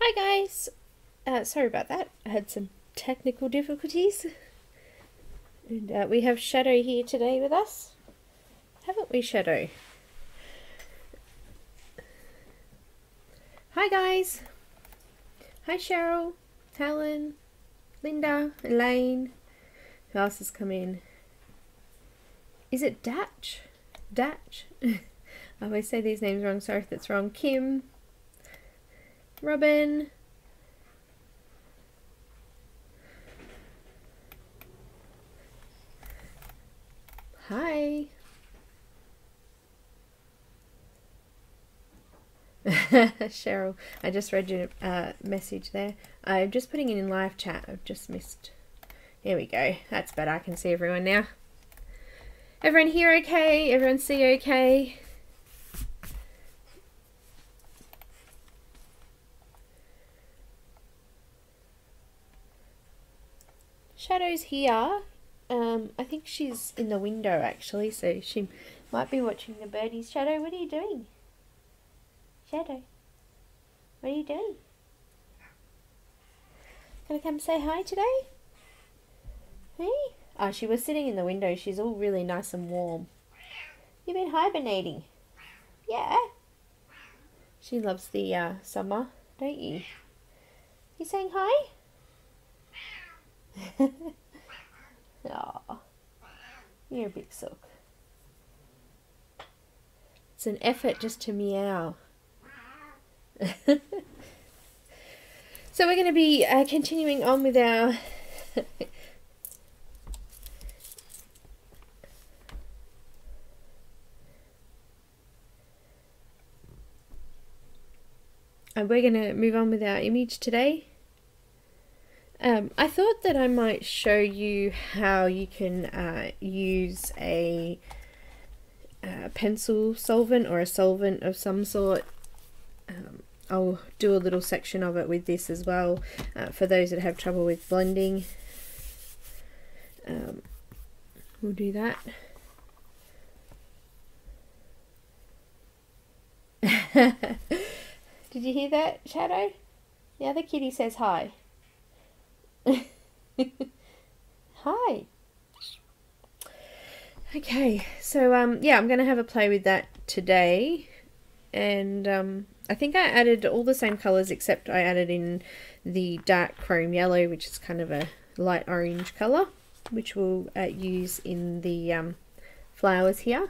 Hi guys! Sorry about that. I had some technical difficulties. And we have Shadow here today with us. Haven't we, Shadow? Hi guys! Hi Cheryl, Helen, Linda, Elaine. Who else has come in? Is it Datch? Datch? I always say these names wrong, sorry if that's wrong. Kim, Robin, hi. Cheryl, I just read your message there. I'm just putting it in live chat. I've just missed. Here we go. That's better. I can see everyone now. Everyone here okay? Everyone see okay? Shadow's here. I think she's in the window actually, so she might be watching the birdies. Shadow, what are you doing? Shadow, what are you doing? Gonna come say hi today? Hey? Oh, she was sitting in the window. She's all really nice and warm. You've been hibernating? Yeah. She loves the summer, don't you? You saying hi? Aw, you're a big sook. It's an effort just to meow. So we're going to be continuing on with our and we're going to move on with our image today. I thought that I might show you how you can use a pencil solvent or a solvent of some sort. I'll do a little section of it with this as well for those that have trouble with blending. We'll do that. Did you hear that, Shadow? The other kitty says hi. Hi. Okay, so yeah, I'm going to have a play with that today. And I think I added all the same colours except I added in the dark chrome yellow, which is kind of a light orange colour, which we'll use in the flowers here.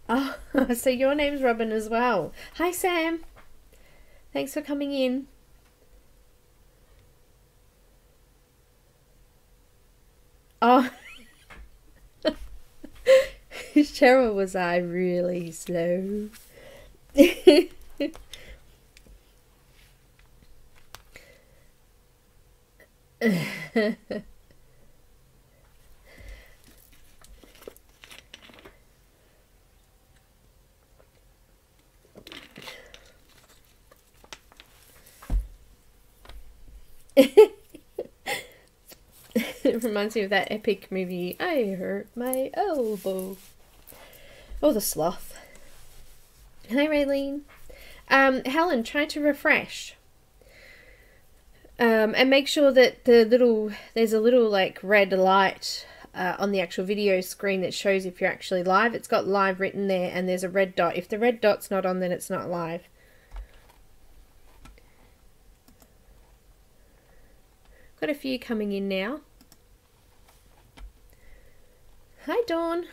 Oh, so your name's Robin as well. Hi Sam. Thanks for coming in. Oh. Cheryl was really slow. It reminds me of that epic movie, I hurt my elbow. Oh, the sloth. Hi, Raylene. Helen, try to refresh. And make sure that there's a little like red light on the actual video screen that shows if you're actually live. It's got live written there and there's a red dot. If the red dot's not on, then it's not live. Got a few coming in now. Hi, Dawn.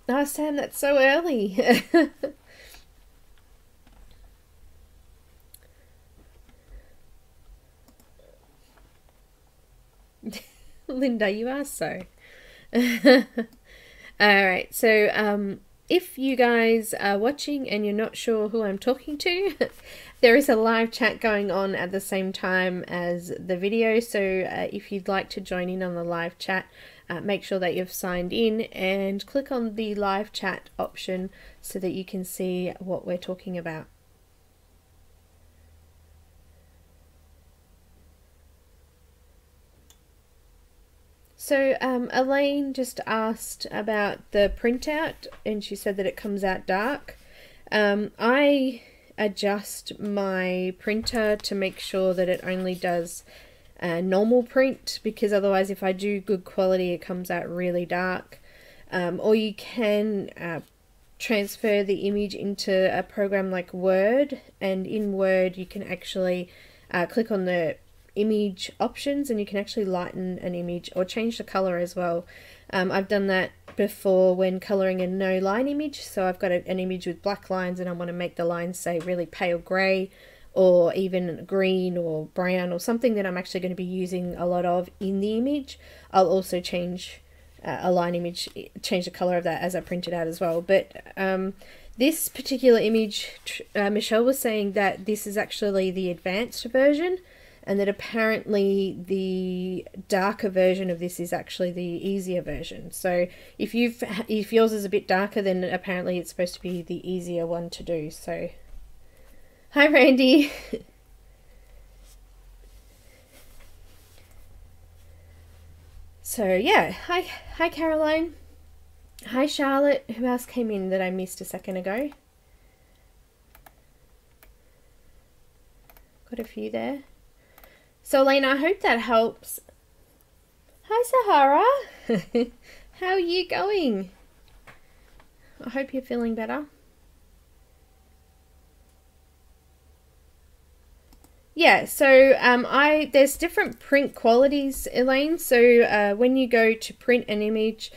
Oh, Sam, that's so early. Linda, you are so. Alright, so if you guys are watching and you're not sure who I'm talking to, there is a live chat going on at the same time as the video, so if you'd like to join in on the live chat, make sure that you've signed in and click on the live chat option so that you can see what we're talking about. So Elaine just asked about the printout and she said that it comes out dark. I adjust my printer to make sure that it only does normal print, because otherwise if I do good quality it comes out really dark. Or you can transfer the image into a program like Word, and in Word you can actually click on the image options and you can actually lighten an image or change the color as well. I've done that before when coloring a no line image, so I've got an image with black lines and I want to make the lines say really pale grey or even green or brown or something that I'm actually going to be using a lot of in the image. I'll also change a line image, change the color of that as I print it out as well. But this particular image, Michelle was saying that this is actually the advanced version, and that apparently the darker version of this is actually the easier version. So if yours is a bit darker, then apparently it's supposed to be the easier one to do. So hi Randy. So yeah, hi Caroline. Hi Charlotte. Who else came in that I missed a second ago? Got a few there. So Elena, I hope that helps. Hi Sahara. How are you going? I hope you're feeling better. Yeah, so there's different print qualities, Elaine. So when you go to print an image,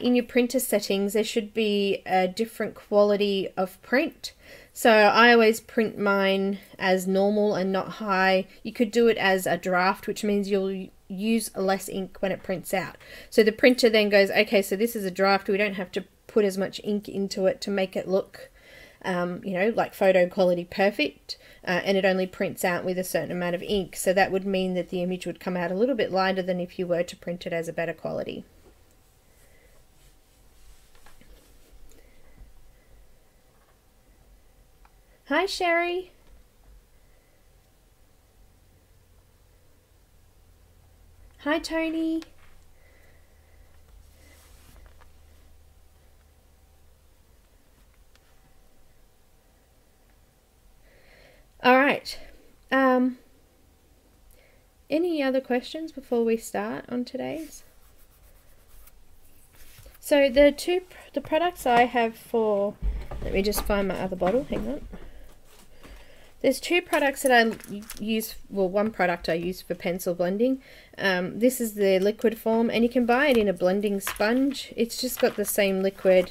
in your printer settings, there should be a different quality of print. So I always print mine as normal and not high. You could do it as a draft, which means you'll use less ink when it prints out. So the printer then goes, okay, so this is a draft. We don't have to put as much ink into it to make it look, you know, like photo quality perfect. And it only prints out with a certain amount of ink. So that would mean that the image would come out a little bit lighter than if you were to print it as a better quality. Hi Sherry. Hi Tony. All right. Any other questions before we start on today's? So the products I have for, let me just find my other bottle, hang on. There's two products that I use, well, one product I use for pencil blending. This is the liquid form, and you can buy it in a blending sponge. It's just got the same liquid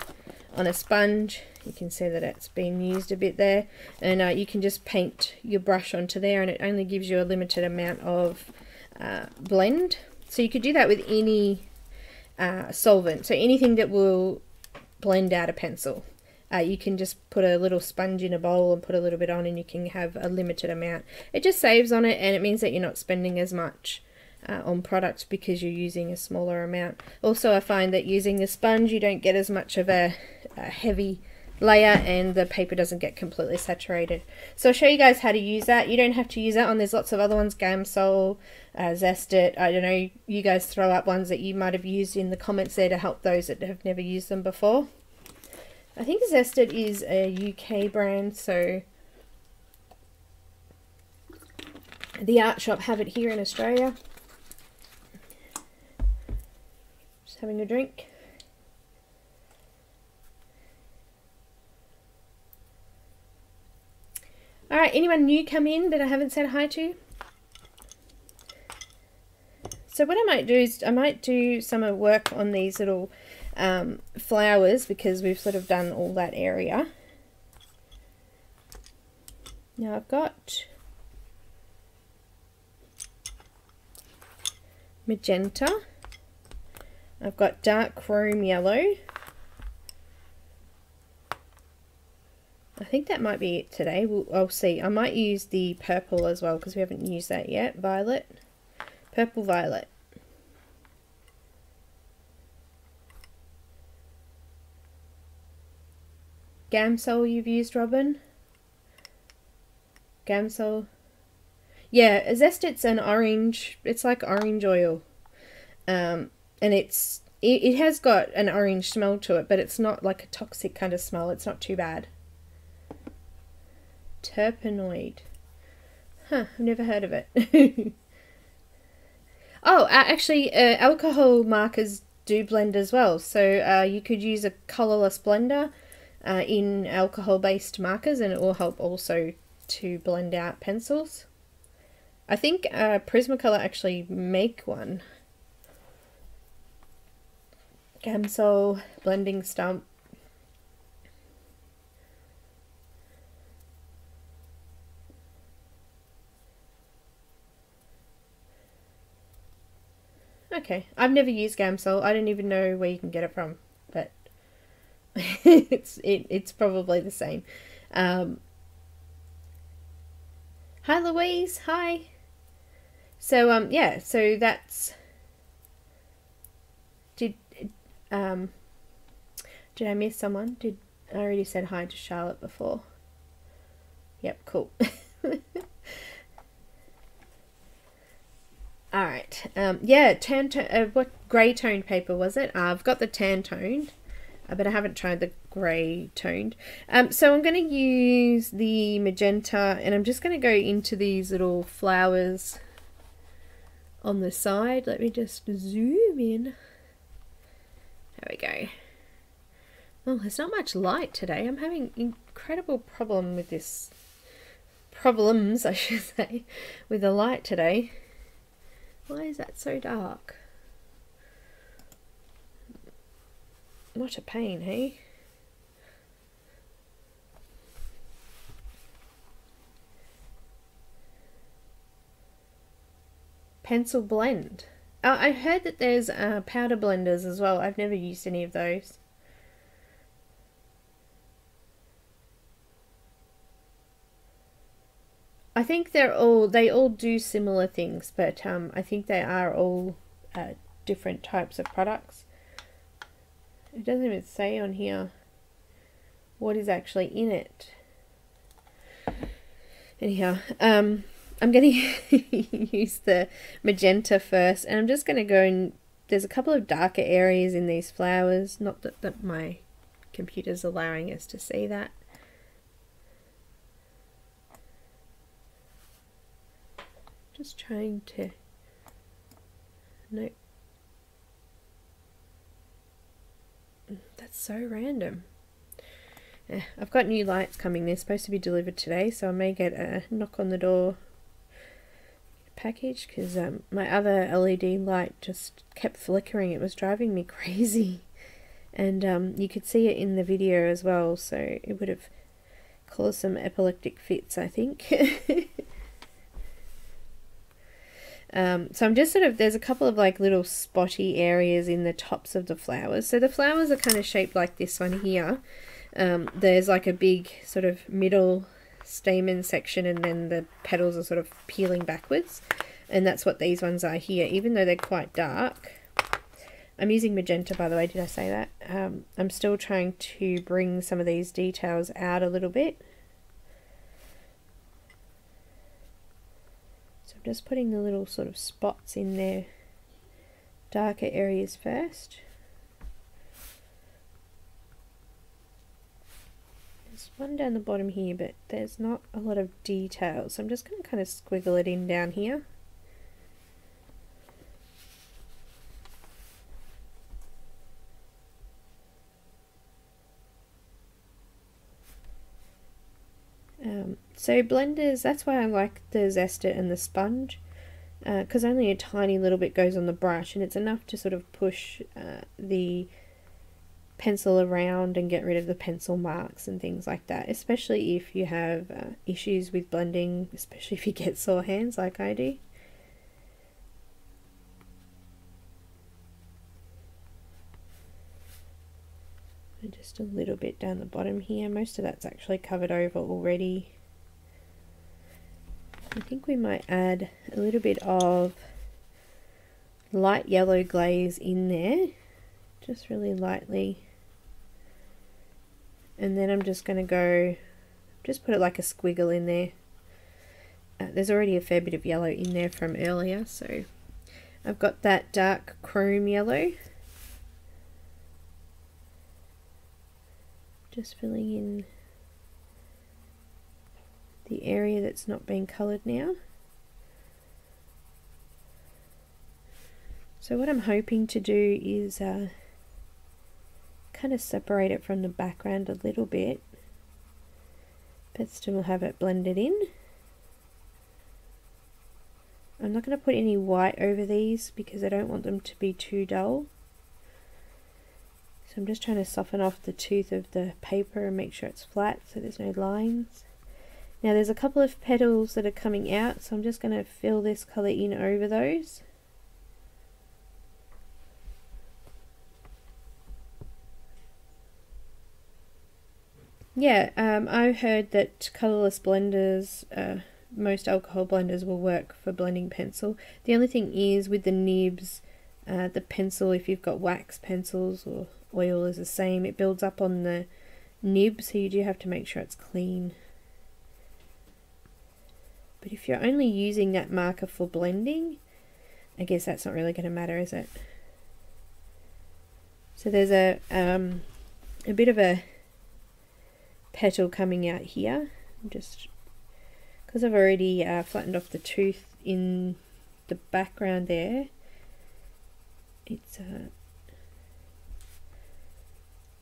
on a sponge. You can see that it's been used a bit there, and you can just paint your brush onto there, and it only gives you a limited amount of blend. So you could do that with any solvent, so anything that will blend out a pencil. You can just put a little sponge in a bowl and put a little bit on, and you can have a limited amount. It just saves on it, and it means that you're not spending as much on products because you're using a smaller amount. Also, I find that using the sponge, you don't get as much of a heavy layer, and the paper doesn't get completely saturated. So I'll show you guys how to use that. You don't have to use that one. There's lots of other ones, Gamsol, Zest It. I don't know, you guys throw up ones that you might have used in the comments there to help those that have never used them before. I think Zest It is a UK brand, so the art shop have it here in Australia. Just having a drink. Alright, anyone new come in that I haven't said hi to? So what I might do is I might do some work on these little flowers, because we've sort of done all that area. Now I've got magenta, I've got dark chrome yellow, I think that might be it today. I'll see. I might use the purple as well because we haven't used that yet. Violet. Purple violet. Gamsol you've used, Robin? Gamsol. Yeah, Zestit's an orange. It's like orange oil. And it has got an orange smell to it, but it's not like a toxic kind of smell. It's not too bad. Terpenoid. Huh, I've never heard of it. Oh, actually, alcohol markers do blend as well. So you could use a colourless blender in alcohol-based markers, and it will help also to blend out pencils. I think Prismacolor actually make one. Gamsol blending stump. Okay, I've never used Gamsol. I don't even know where you can get it from, but it's probably the same. Hi Louise, hi. So yeah, so that's did I miss someone? I already said hi to Charlotte before? Yep, cool. Alright, yeah, what grey toned paper was it? I've got the tan toned, but I haven't tried the grey toned. So I'm going to use the magenta, and I'm just going to go into these little flowers on the side. Let me just zoom in. There we go. Oh, there's not much light today. I'm having incredible problem with this. Problems, I should say, with the light today. Why is that so dark? What a pain, hey? Pencil blend. Oh, I heard that there's powder blenders as well. I've never used any of those. I think they all do similar things, but I think they are all different types of products. It doesn't even say on here what is actually in it. Anyhow, I'm going to use the magenta first, and I'm just going to go and there's a couple of darker areas in these flowers. Not that my computer's allowing us to see that. Just trying to, nope. That's so random. I've got new lights coming. They're supposed to be delivered today, so I may get a knock on the door package, because my other LED light just kept flickering. It was driving me crazy, and you could see it in the video as well, so it would have caused some epileptic fits, I think. So I'm just there's a couple of like little spotty areas in the tops of the flowers. So the flowers are kind of shaped like this one here. There's like a big sort of middle stamen section, and then the petals are sort of peeling backwards. And that's what these ones are here, even though they're quite dark. I'm using magenta, by the way, did I say that? I'm still trying to bring some of these details out a little bit. I'm just putting the little sort of spots in there, darker areas first. There's one down the bottom here, but there's not a lot of detail, so I'm just going to kind of squiggle it in down here. So blenders, that's why I like the Zestit and the sponge, because only a tiny little bit goes on the brush, and it's enough to sort of push the pencil around and get rid of the pencil marks and things like that, especially if you have issues with blending, especially if you get sore hands like I do. And just a little bit down the bottom here. Most of that's actually covered over already. I think we might add a little bit of light yellow glaze in there, just really lightly. And then I'm just going to go, just put it like a squiggle in there. There's already a fair bit of yellow in there from earlier, so I've got that dark chrome yellow. Just filling in the area that's not being coloured now. So what I'm hoping to do is kind of separate it from the background a little bit, but still have it blended in. I'm not going to put any white over these because I don't want them to be too dull. So I'm just trying to soften off the tooth of the paper and make sure it's flat so there's no lines. Now there's a couple of petals that are coming out, so I'm just going to fill this colour in over those. Yeah, I've heard that colourless blenders, most alcohol blenders will work for blending pencil. The only thing is with the nibs, the pencil, if you've got wax pencils or oil, is the same. It builds up on the nib, so you do have to make sure it's clean. But if you're only using that marker for blending, I guess that's not really going to matter, is it? So there's a bit of a petal coming out here, just because I've already flattened off the tooth in the background there. It's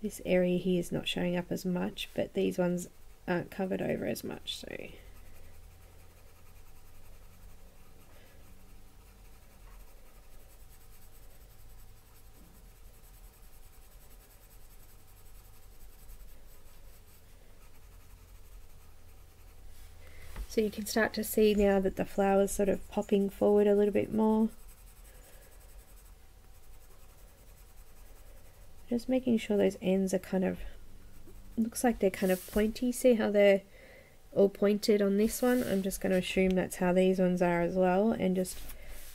this area here is not showing up as much, but these ones aren't covered over as much, so you can start to see now that the flower's sort of popping forward a little bit more. Just making sure those ends are kind of, looks like they're kind of pointy. See how they're all pointed on this one? I'm just going to assume that's how these ones are as well, and just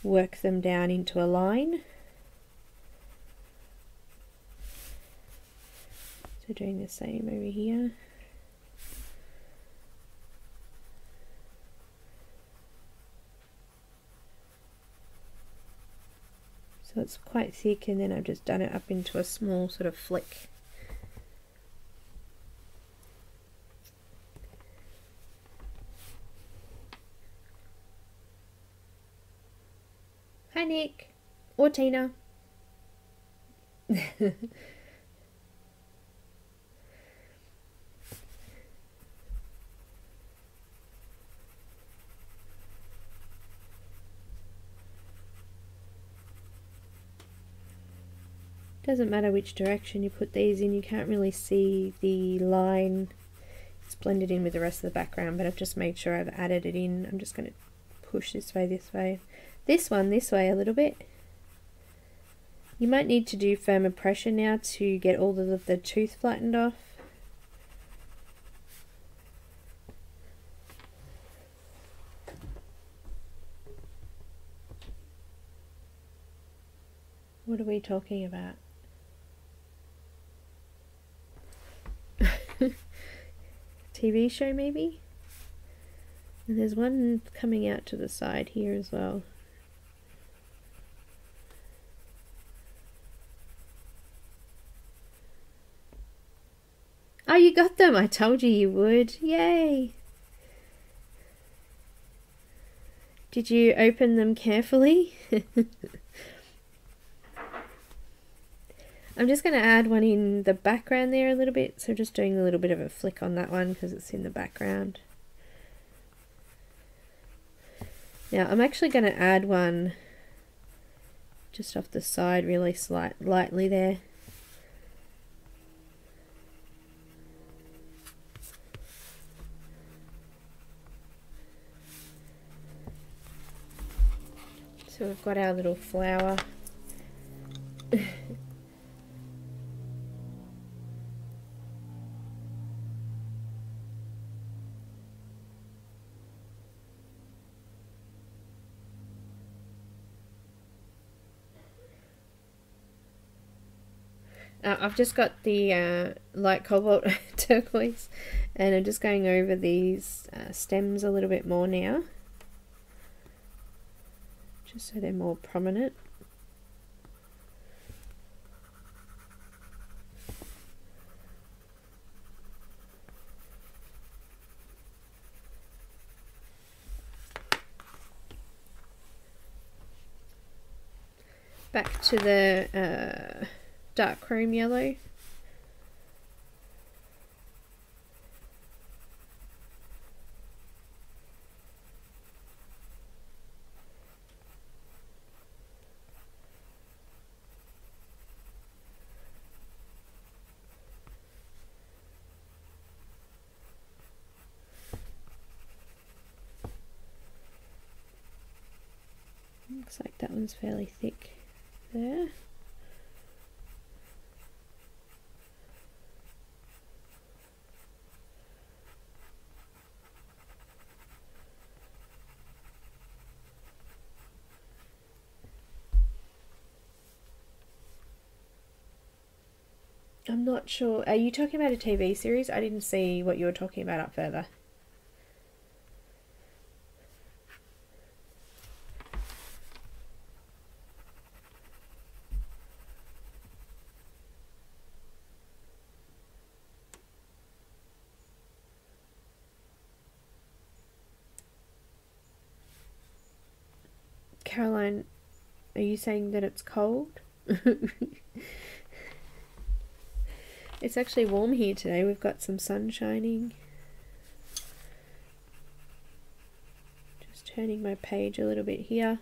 work them down into a line. So doing the same over here. So it's quite thick, and then I've just done it up into a small sort of flick. Hi Nick, or Tina. Doesn't matter which direction you put these in, you can't really see the line. It's blended in with the rest of the background, but I've just made sure I've added it in. I'm just going to push this way, this one this way a little bit. You might need to do firmer pressure now to get all of the tooth flattened off. What are we talking about? TV show maybe? And there's one coming out to the side here as well. Oh, you got them! I told you you would. Yay! Did you open them carefully? I'm just going to add one in the background there a little bit, so just doing a little bit of a flick on that one because it's in the background. Now I'm actually going to add one just off the side really lightly there. So we've got our little flower. I've just got the light cobalt turquoise, and I'm just going over these stems a little bit more now, just so they're more prominent. Back to the dark chrome yellow. Looks like that one's fairly thick there. I'm not sure. Are you talking about a TV series? I didn't see what you were talking about up further. Caroline, are you saying that it's cold? It's actually warm here today. We've got some sun shining. Just turning my page a little bit here.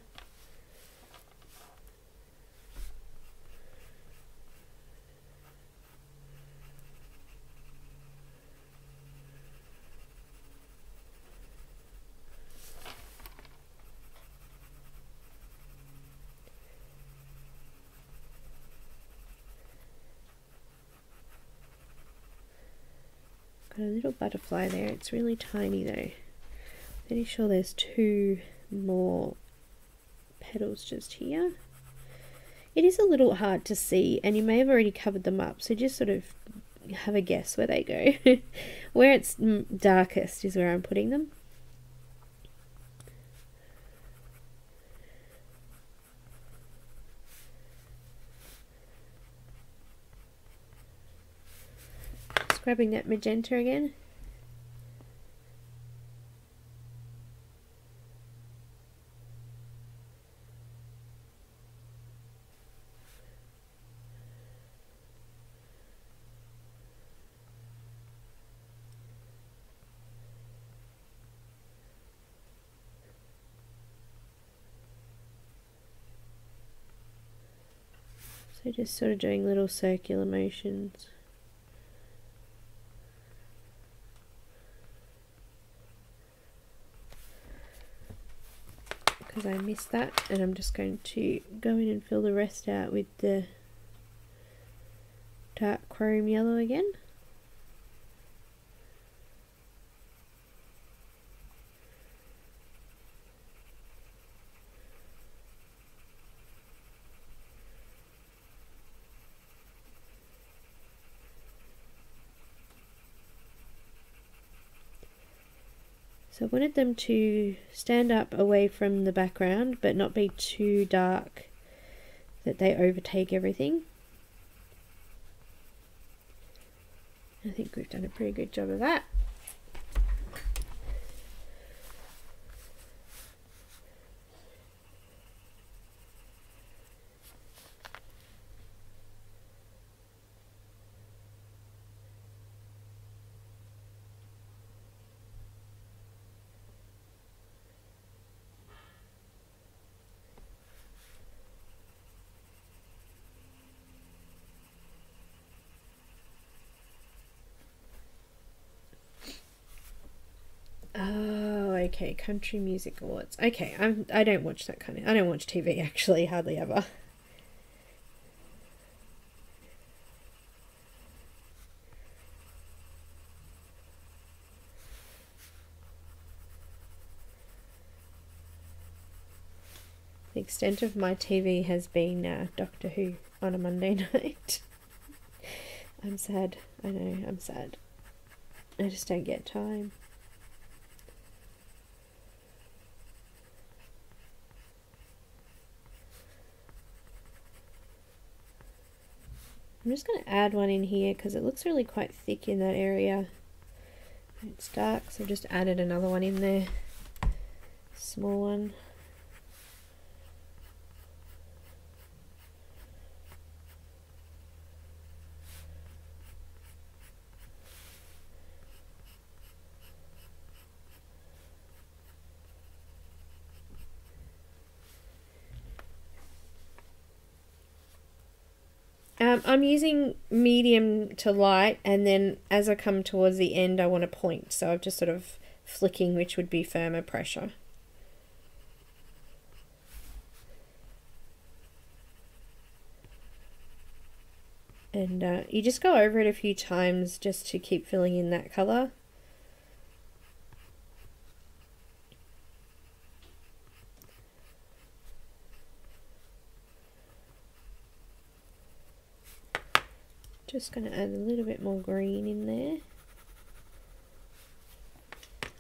Got a little butterfly there. It's really tiny though. Pretty sure there's 2 more petals just here. It is a little hard to see, and you may have already covered them up, so just sort of have a guess where they go. Where it's darkest is where I'm putting them. Grabbing that magenta again. So just sort of doing little circular motions. Because I missed that, and I'm just going to go in and fill the rest out with the dark chrome yellow again. So I wanted them to stand up away from the background, but not be too dark that they overtake everything. I think we've done a pretty good job of that. Oh, okay, Country Music Awards. Okay, I don't watch that kind of. I don't watch TV actually, hardly ever. The extent of my TV has been Doctor Who on a Monday night. I'm sad. I know, I'm sad. I just don't get time. I'm just going to add one in here because it looks really quite thick in that area. It's dark, so I've just added another one in there. Small one. I'm using medium to light, and then as I come towards the end I want to point, so I'm just sort of flicking, which would be firmer pressure. And you just go over it a few times just to keep filling in that colour. Just going to add a little bit more green in there.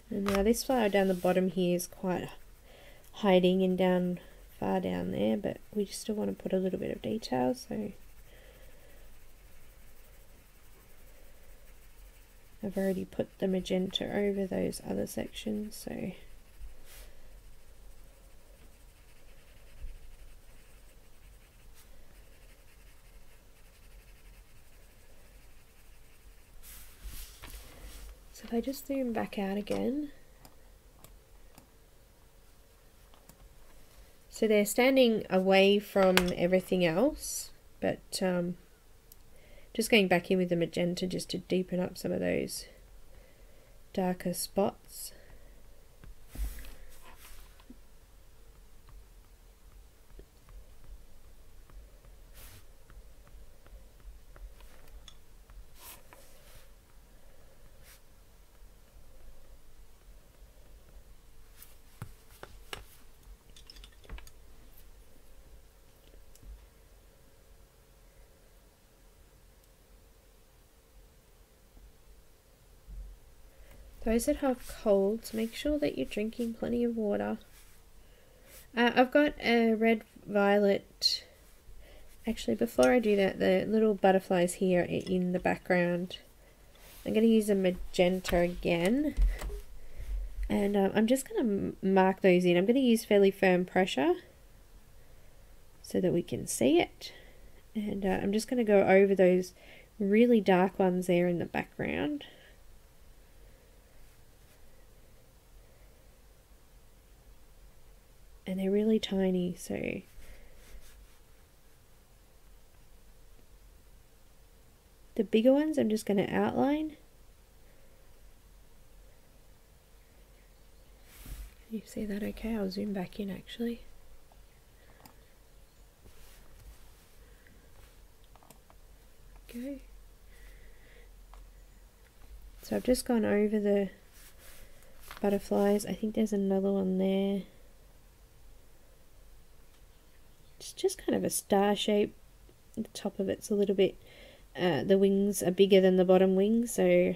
And now this flower down the bottom here is quite hiding and down far down there, but we still want to put a little bit of detail, so I've already put the magenta over those other sections, so if I just zoom back out again, so they're standing away from everything else, but just going back in with the magenta just to deepen up some of those darker spots. Those that have colds, make sure that you're drinking plenty of water. I've got a red violet. Actually, before I do that, the little butterflies here are in the background. I'm going to use a magenta again. And I'm just going to mark those in. I'm going to use fairly firm pressure so that we can see it. And I'm just going to go over those really dark ones there in the background. And they're really tiny, so the bigger ones I'm just going to outline. Can you see that okay? I'll zoom back in actually. Go. So I've just gone over the butterflies. I think there's another one there. It's just kind of a star shape. The top of it's a little bit, the wings are bigger than the bottom wings, so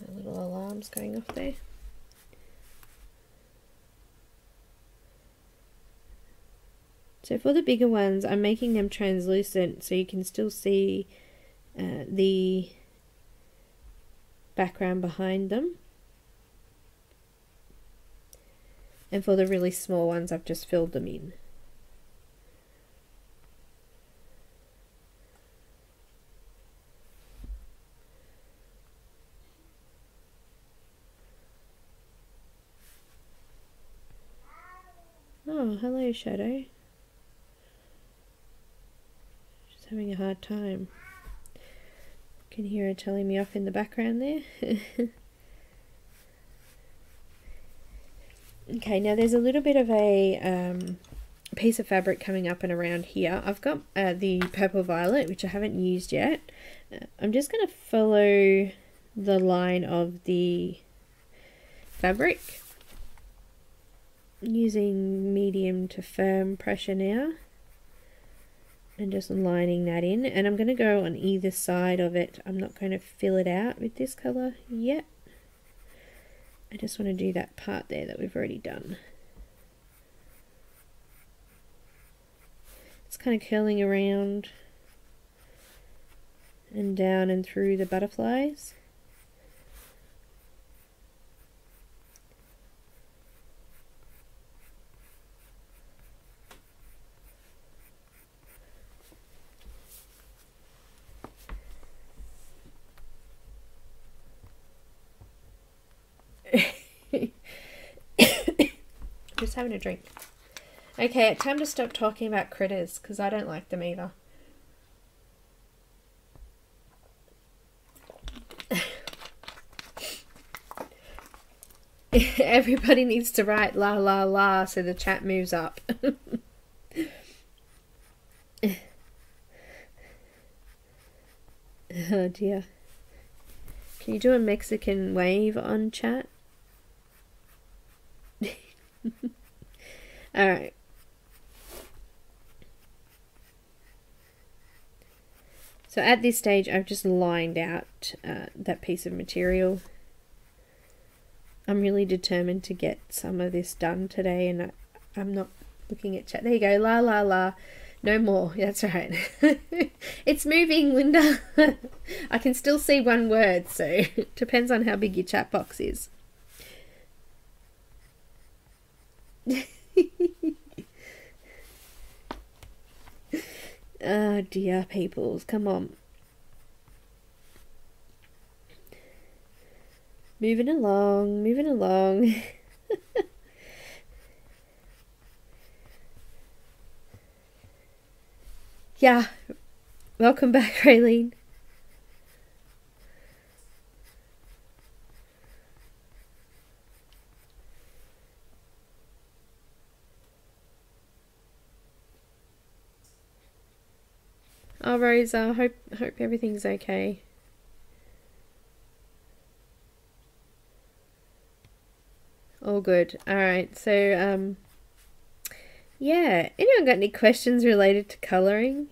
a little alarms going off there. So for the bigger ones, I'm making them translucent so you can still see the background behind them. And for the really small ones, I've just filled them in. Oh, hello, Shadow. She's having a hard time. Can hear her telling me off in the background there. Okay, now there's a little bit of a piece of fabric coming up and around here. I've got the purple violet, which I haven't used yet. I'm just going to follow the line of the fabric using medium to firm pressure now, and just lining that in, and I'm going to go on either side of it. I'm not going to fill it out with this colour yet. I just want to do that part there that we've already done. It's kind of curling around and down and through the butterflies. Just having a drink. Okay, time to stop talking about critters, because I don't like them either. Everybody needs to write la la la so the chat moves up. Oh dear. Can you do a Mexican wave on chat? Alright. So at this stage I've just lined out that piece of material. I'm really determined to get some of this done today, and I'm not looking at chat. There you go, la la la. No more, that's right. It's moving, Linda. I can still see one word, so it depends on how big your chat box is. Oh dear, peoples, come on. Moving along, moving along. Yeah, welcome back, Raylene. Oh, Rosa, hope everything's okay. All good. All right. So, yeah. Anyone got any questions related to colouring?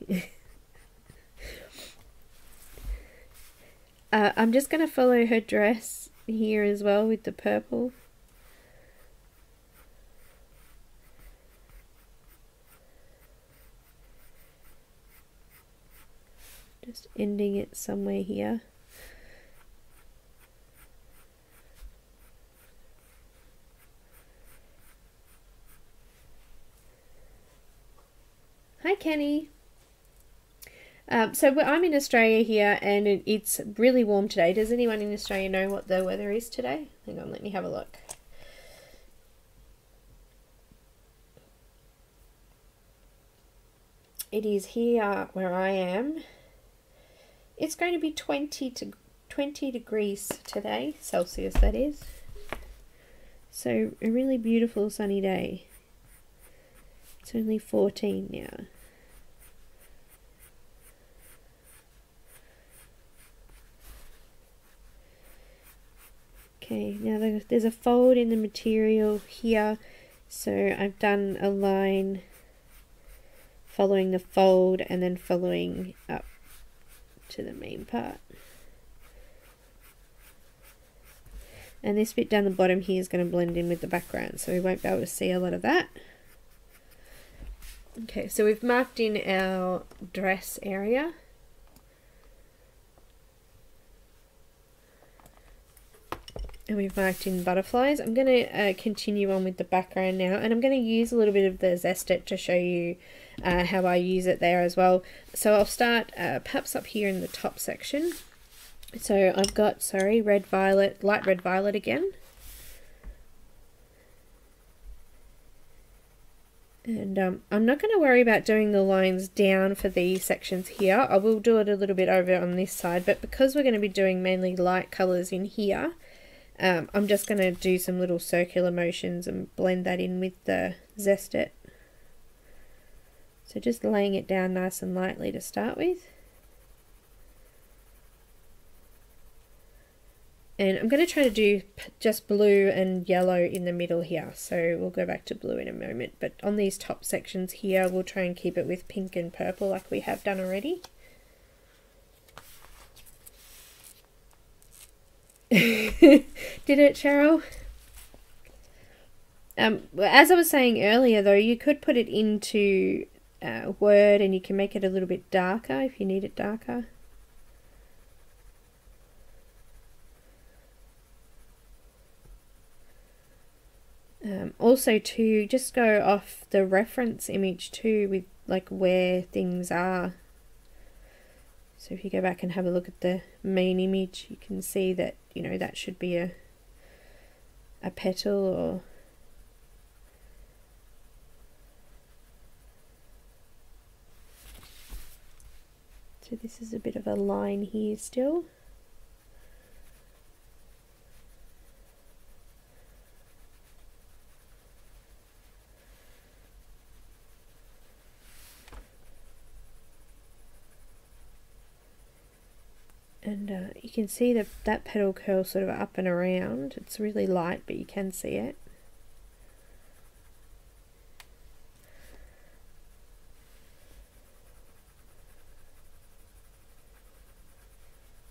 I'm just going to follow her dress here as well with the purple. Just ending it somewhere here. Hi Kenny. So I'm in Australia here, and it's really warm today. Does anyone in Australia know what the weather is today? Hang on, let me have a look. It is here where I am. It's going to be 20 degrees today, Celsius that is. So a really beautiful sunny day. It's only 14 now. Okay, now there's a fold in the material here, so I've done a line following the fold and then following up to the main part. And this bit down the bottom here is going to blend in with the background, so we won't be able to see a lot of that. Okay, so we've marked in our dress area. And we've marked in butterflies. I'm going to continue on with the background now, and I'm going to use a little bit of the Zestet to show you how I use it there as well. So I'll start perhaps up here in the top section. So I've got, sorry, red violet, light red violet again. And I'm not going to worry about doing the lines down for these sections here. I will do it a little bit over on this side, but because we're going to be doing mainly light colours in here, I'm just going to do some little circular motions and blend that in with the Zest It. So just laying it down nice and lightly to start with. And I'm going to try to do just blue and yellow in the middle here. So we'll go back to blue in a moment. But on these top sections here, we'll try and keep it with pink and purple like we have done already. Did it, Cheryl? As I was saying earlier though, you could put it into Word and you can make it a little bit darker if you need it darker. Also to just go off the reference image too with like where things are. So if you go back and have a look at the main image, you can see that, you know, that should be a petal or so this is a bit of a line here still. And you can see that that petal curl sort of up and around. It's really light, but you can see it.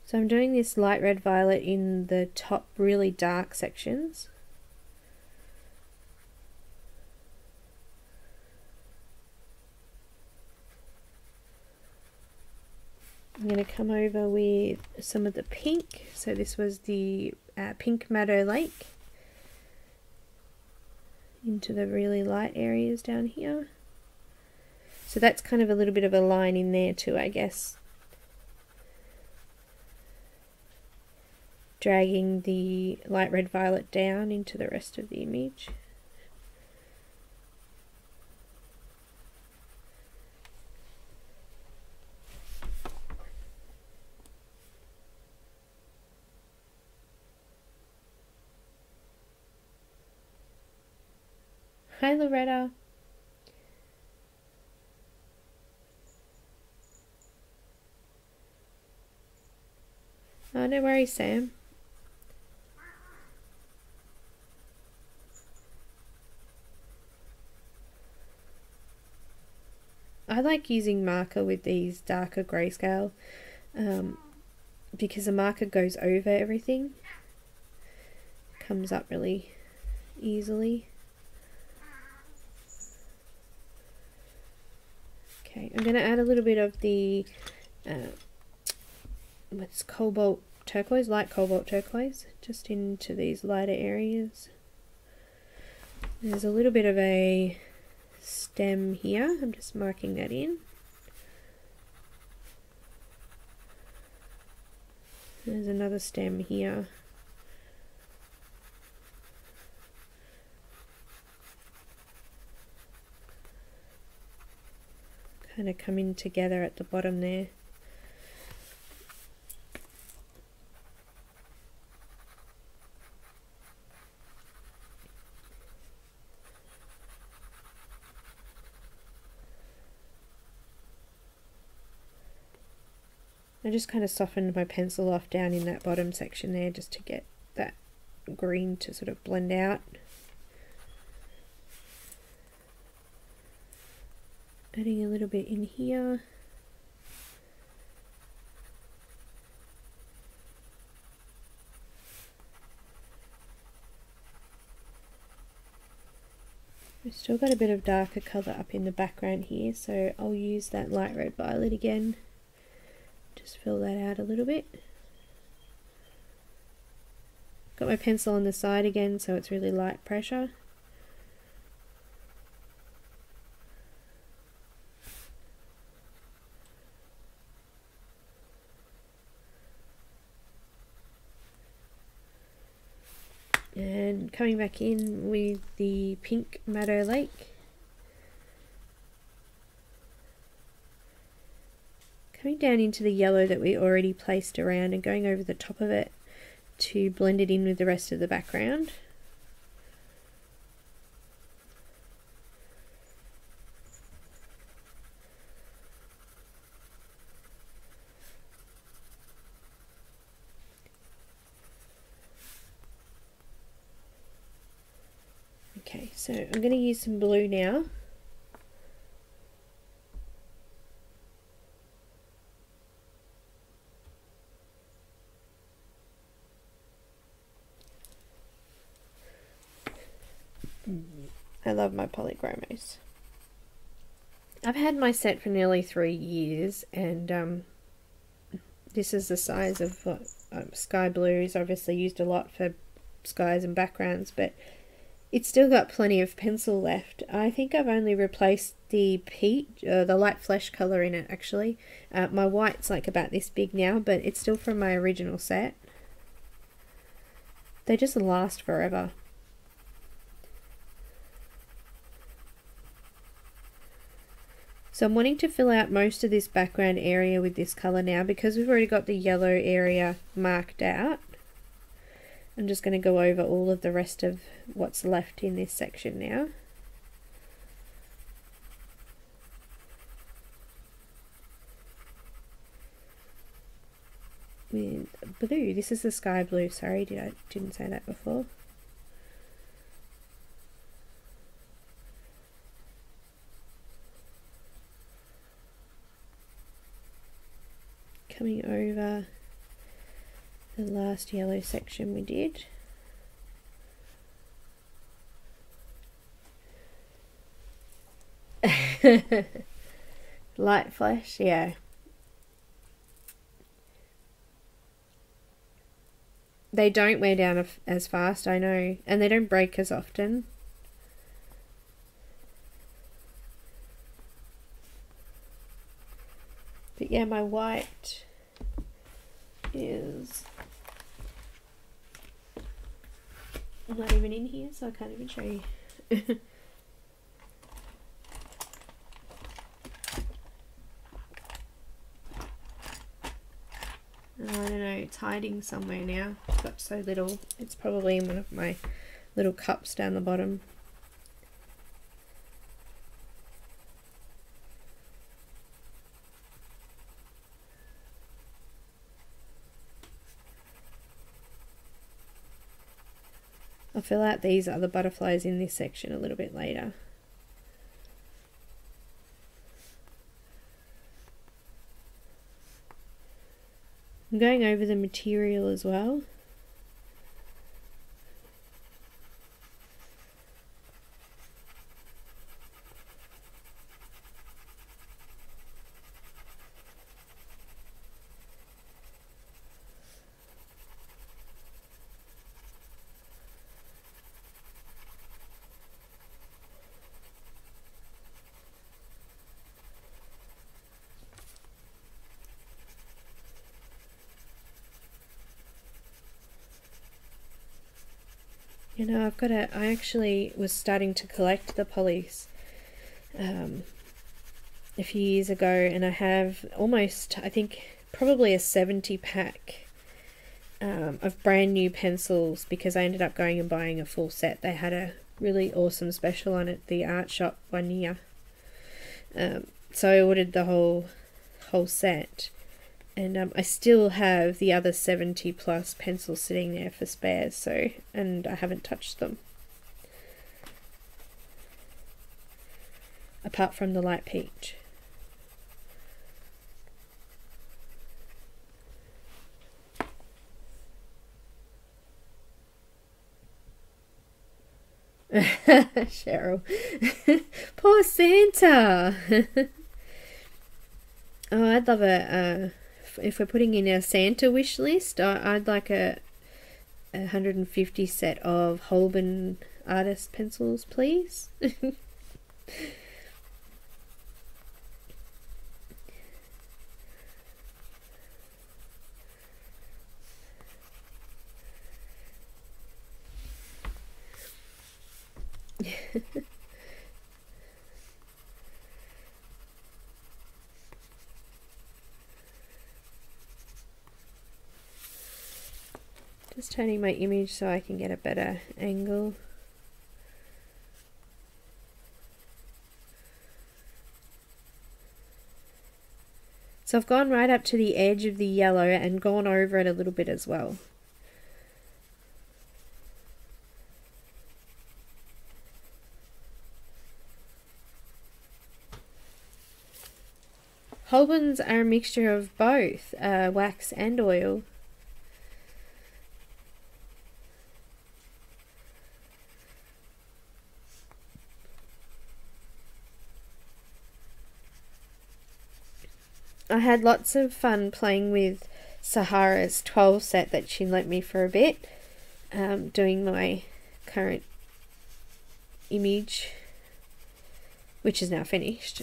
So I'm doing this light red violet in the top really dark sections. I'm going to come over with some of the pink. So this was the Pink Meadow Lake into the really light areas down here. So that's kind of a little bit of a line in there too, I guess. Dragging the light red violet down into the rest of the image. Hi Loretta. Oh, no worries, Sam. I like using marker with these darker grayscale because the marker goes over everything. Comes up really easily. Okay, I'm going to add a little bit of the what's Cobalt Turquoise, light Cobalt Turquoise, just into these lighter areas. There's a little bit of a stem here, I'm just marking that in. There's another stem here. Kind of come in together at the bottom there. I just kind of softened my pencil off down in that bottom section there just to get that green to sort of blend out. Adding a little bit in here. We've still got a bit of darker colour up in the background here, so I'll use that light red violet again. Just fill that out a little bit. Got my pencil on the side again, so it's really light pressure. And coming back in with the Pink Meadow Lake. Coming down into the yellow that we already placed around and going over the top of it to blend it in with the rest of the background. Okay, so I'm going to use some blue now. I love my Polychromos. I've had my set for nearly 3 years, and this is the size of what sky blue is obviously used a lot for skies and backgrounds, but it's still got plenty of pencil left. I think I've only replaced the peach, the light flesh colour in it actually. My white's like about this big now, but it's still from my original set. They just last forever. So I'm wanting to fill out most of this background area with this colour now, because we've already got the yellow area marked out. I'm just going to go over all of the rest of what's left in this section now. With blue, this is the sky blue, sorry, didn't say that before. Coming over the last yellow section we did. Light flash, yeah. They don't wear down as fast, I know, and they don't break as often. But yeah, my white is not even in here, so I can't even show you. I don't know, it's hiding somewhere now. It's got so little. It's probably in one of my little cups down the bottom. I'll fill out these other butterflies in this section a little bit later. I'm going over the material as well. You know, I actually was starting to collect the polys a few years ago, and I have almost, I think, probably a 70 pack of brand new pencils, because I ended up going and buying a full set. They had a really awesome special on at the art shop one year. So I ordered the whole set. And I still have the other 70 plus pencils sitting there for spares, so, and I haven't touched them. Apart from the light peach. Cheryl. Poor Santa. Oh, I'd love if we're putting in our Santa wish list, I'd like a 150 set of Holbein artist pencils, please. just turning my image so I can get a better angle. So I've gone right up to the edge of the yellow and gone over it a little bit as well. Holbeins are a mixture of both wax and oil. I had lots of fun playing with Sahara's 12 set that she lent me for a bit, doing my current image, which is now finished,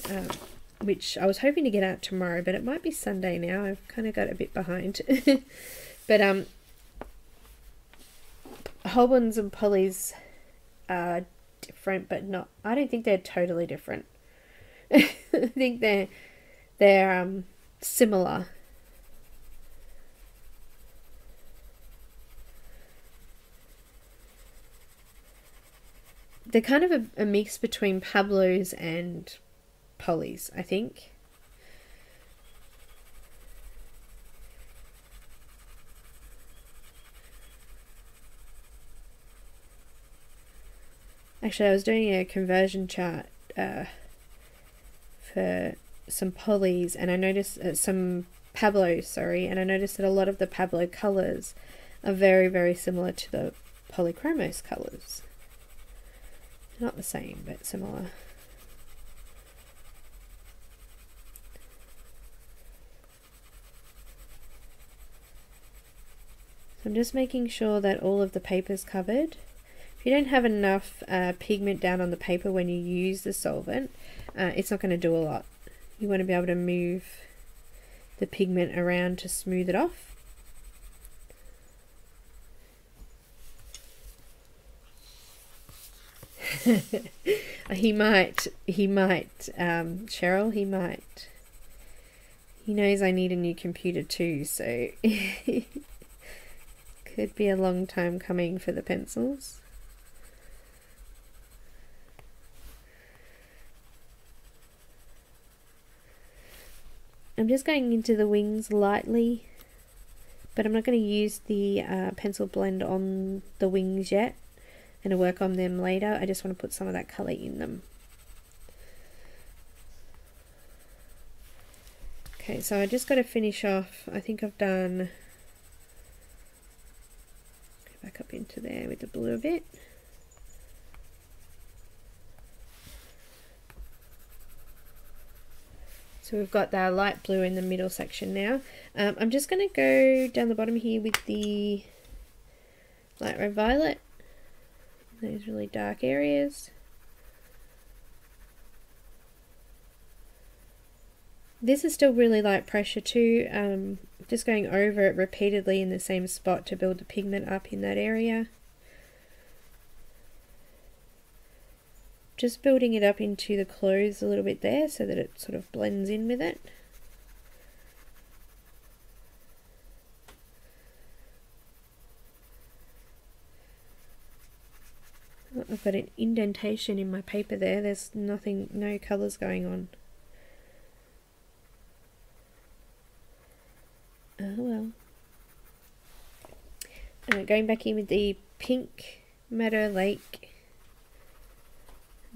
which I was hoping to get out tomorrow, but it might be Sunday now. I've kind of got a bit behind. But Holbeins and Polys are different, but not, I don't think they're totally different. I think they're similar. They're kind of a mix between Pablo's and Polys, I think. Actually, I was doing a conversion chart for some Polys, and I noticed some Pablos, sorry, and I noticed that a lot of the Pablo colors are very, very similar to the Polychromos colors. Not the same, but similar. So I'm just making sure that all of the paper's covered. If you don't have enough pigment down on the paper when you use the solvent, it's not going to do a lot. You want to be able to move the pigment around to smooth it off. he might, Cheryl, he might. He knows I need a new computer too, so could be a long time coming for the pencils. I'm just going into the wings lightly, but I'm not going to use the pencil blend on the wings yet. I'm going to work on them later. I just want to put some of that colour in them. Okay, so I just got to finish off. I think I've done, go back up into there with the blue a bit. So we've got that light blue in the middle section now. I'm just going to go down the bottom here with the light red violet, those really dark areas. This is still really light pressure too, just going over it repeatedly in the same spot to build the pigment up in that area. Just building it up into the clothes a little bit there so that it sort of blends in with it. Oh, I've got an indentation in my paper there. There's nothing, no colours going on. Oh well. Going back in with the pink Meadow Lake.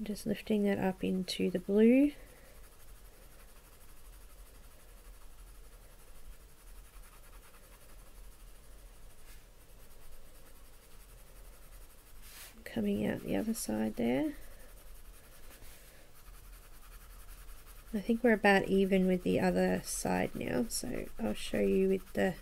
Just lifting that up into the blue. Coming out the other side there. I think we're about even with the other side now, so I'll show you with the...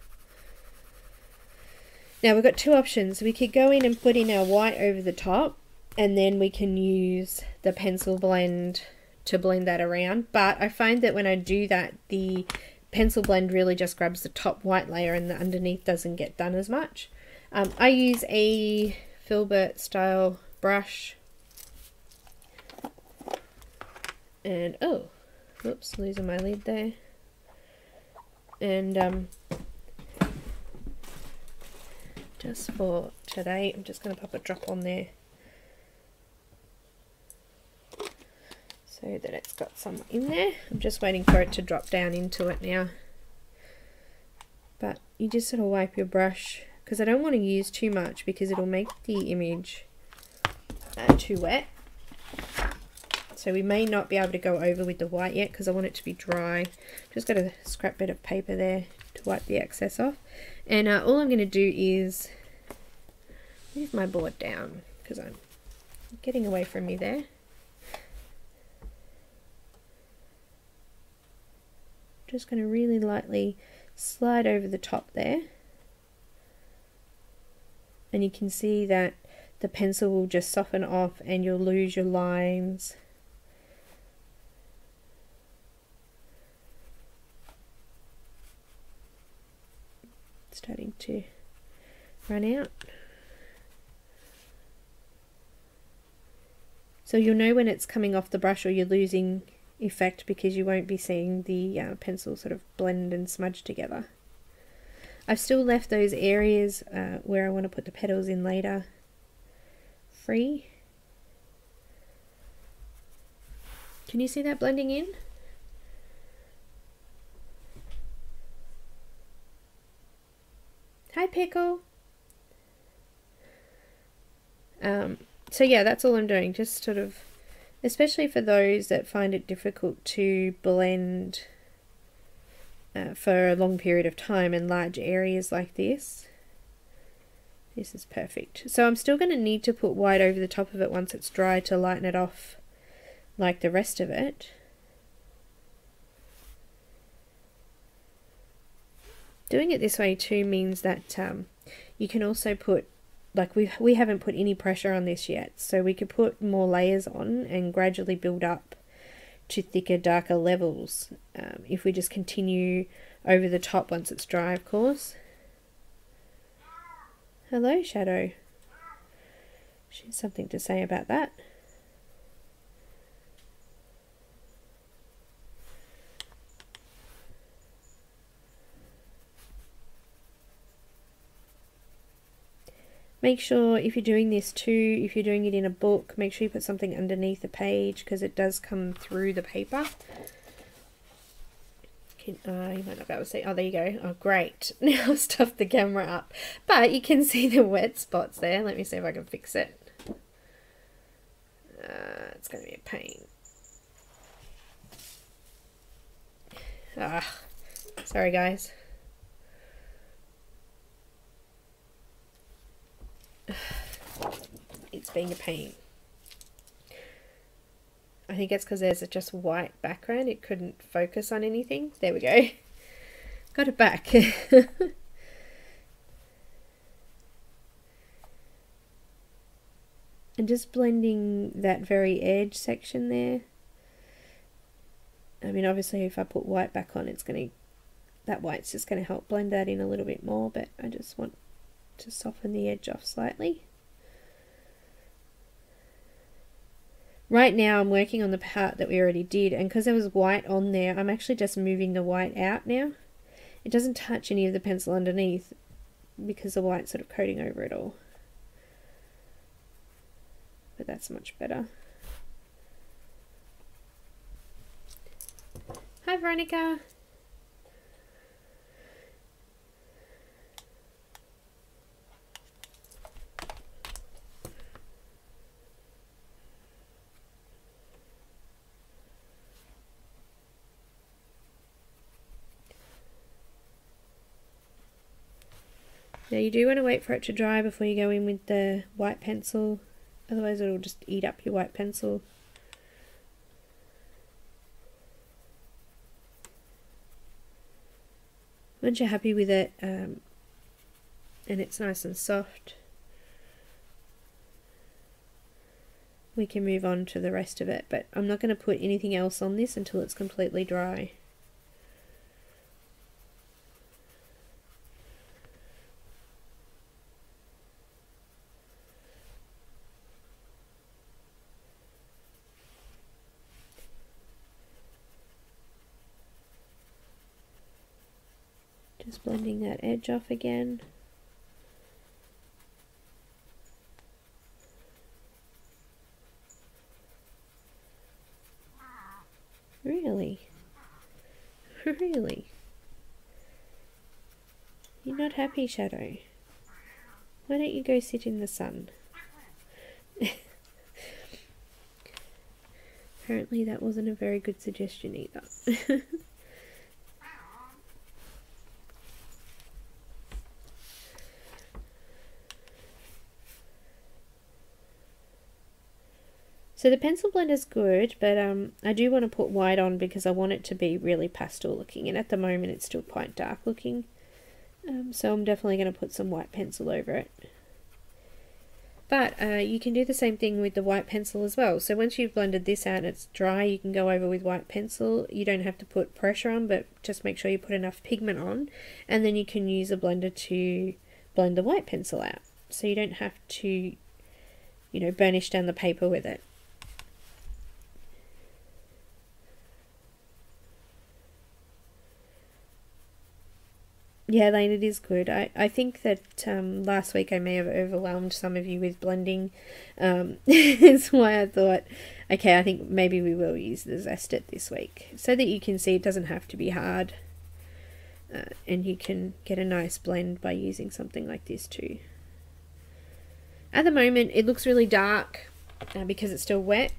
Now we've got two options. We could go in and put in our white over the top, and then we can use the pencil blend to blend that around. But I find that when I do that, the pencil blend really just grabs the top white layer and the underneath doesn't get done as much. I use a filbert style brush. And, oh, whoops, losing my lid there. And don't just for today. I'm just going to pop a drop on there so that it's got some in there. I'm just waiting for it to drop down into it now. But you just sort of wipe your brush, because I don't want to use too much because it'll make the image too wet. So we may not be able to go over with the white yet because I want it to be dry. Just got a scrap bit of paper there to wipe the excess off. And all I'm going to do is move my board down because I'm getting away from me there. Just going to really lightly slide over the top there. And you can see that the pencil will just soften off and you'll lose your lines. Starting to run out. So you'll know when it's coming off the brush or you're losing effect because you won't be seeing the pencil sort of blend and smudge together. I've still left those areas where I want to put the petals in later free. Can you see that blending in? Hi Pickle! So yeah, that's all I'm doing, just sort of, especially for those that find it difficult to blend for a long period of time in large areas like this. This is perfect. So I'm still going to need to put white over the top of it once it's dry to lighten it off like the rest of it. Doing it this way too means that you can also put, like we haven't put any pressure on this yet, so we could put more layers on and gradually build up to thicker, darker levels if we just continue over the top once it's dry, of course. Hello, Shadow. She has something to say about that. Make sure if you're doing this too, if you're doing it in a book, make sure you put something underneath the page because it does come through the paper. You might not be able to see. Oh, there you go. Oh, great. Now I've stuffed the camera up. But you can see the wet spots there. Let me see if I can fix it. It's going to be a pain. Sorry, guys. It's being a pain. I think it's because there's a just white background. It couldn't focus on anything. There we go. Got it back. And just blending that very edge section there. I mean, obviously if I put white back on, it's going to, that white's just going to help blend that in a little bit more, but I just want to soften the edge off slightly. Right now I'm working on the part that we already did, and because there was white on there, I'm actually just moving the white out now. It doesn't touch any of the pencil underneath because the white's sort of coating over it all. But that's much better. Hi Veronica! Now you do want to wait for it to dry before you go in with the white pencil, otherwise it'll just eat up your white pencil. Once you're happy with it and it's nice and soft, we can move on to the rest of it, but I'm not going to put anything else on this until it's completely dry. Just blending that edge off again. Really? Really? You're not happy, Shadow? Why don't you go sit in the sun? Apparently that wasn't a very good suggestion either. So the pencil blend is good, but I do want to put white on because I want it to be really pastel looking, and at the moment it's still quite dark looking. So I'm definitely going to put some white pencil over it. But you can do the same thing with the white pencil as well. So once you've blended this out and it's dry, you can go over with white pencil. You don't have to put pressure on, but just make sure you put enough pigment on, and then you can use a blender to blend the white pencil out. So you don't have to, you know, burnish down the paper with it. Yeah, Lane, it is good. I think that last week I may have overwhelmed some of you with blending. That's why I thought, okay, I think maybe we will use the Zest-It this week, so that you can see it doesn't have to be hard, and you can get a nice blend by using something like this too. At the moment it looks really dark because it's still wet.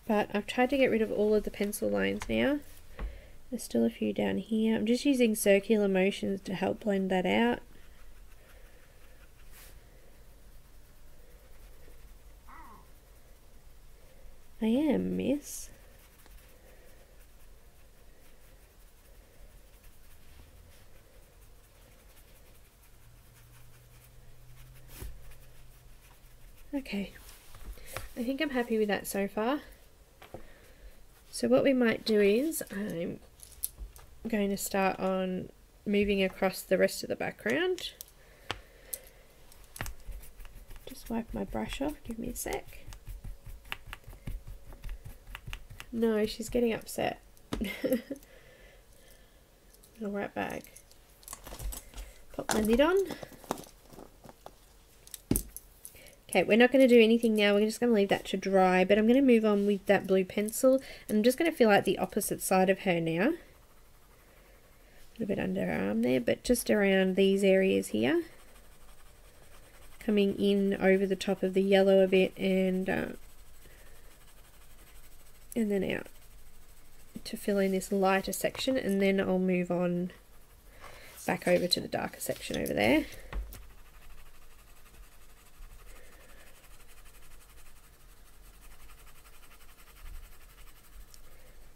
But I've tried to get rid of all of the pencil lines now. There's still a few down here. I'm just using circular motions to help blend that out. I am, miss. Okay. I think I'm happy with that so far. So what we might do is, I'm going to start on moving across the rest of the background. Just wipe my brush off, give me a sec. No, she's getting upset. I'll right back. Pop my lid on. Okay, we're not going to do anything now, we're just going to leave that to dry, but I'm going to move on with that blue pencil, and I'm just going to fill out the opposite side of her now. A little bit under her arm there, but just around these areas here. Coming in over the top of the yellow a bit, and then out to fill in this lighter section, and then I'll move on back over to the darker section over there.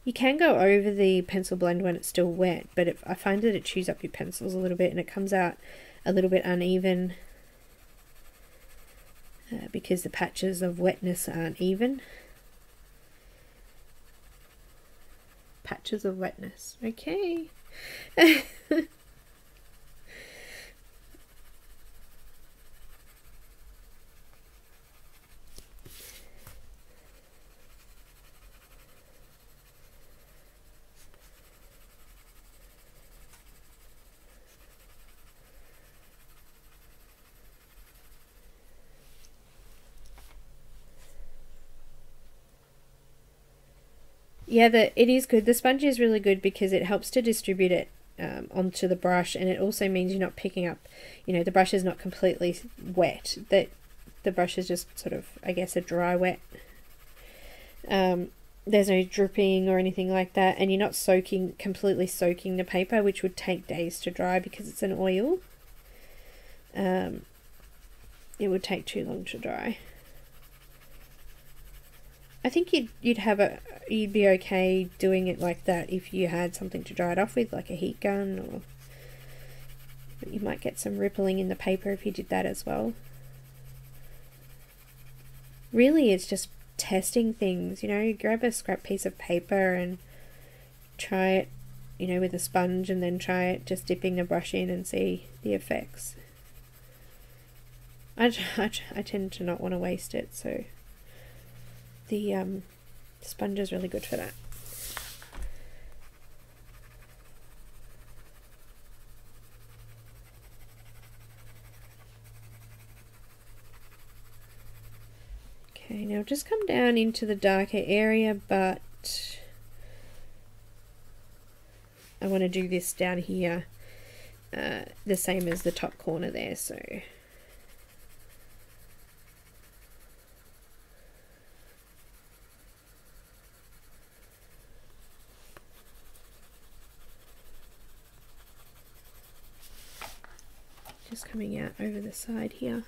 You can go over the pencil blend when it's still wet, but I find that it chews up your pencils a little bit and it comes out a little bit uneven because the patches of wetness aren't even. Patches of wetness, okay. Yeah, it is good. The sponge is really good because it helps to distribute it onto the brush, and it also means you're not picking up, you know, the brush is not completely wet. That the brush is just sort of, I guess, a dry wet. There's no dripping or anything like that, and you're not completely soaking the paper, which would take days to dry because it's an oil. It would take too long to dry. I think you'd be okay doing it like that if you had something to dry it off with, like a heat gun, or you might get some rippling in the paper if you did that as well. Really, it's just testing things, you know. You grab a scrap piece of paper and try it, you know, with a sponge, and then try it just dipping the brush in and see the effects. I tend to not want to waste it, so the sponge is really good for that. now just come down into the darker area, but I want to do this down here the same as the top corner there, so just coming out over the side here.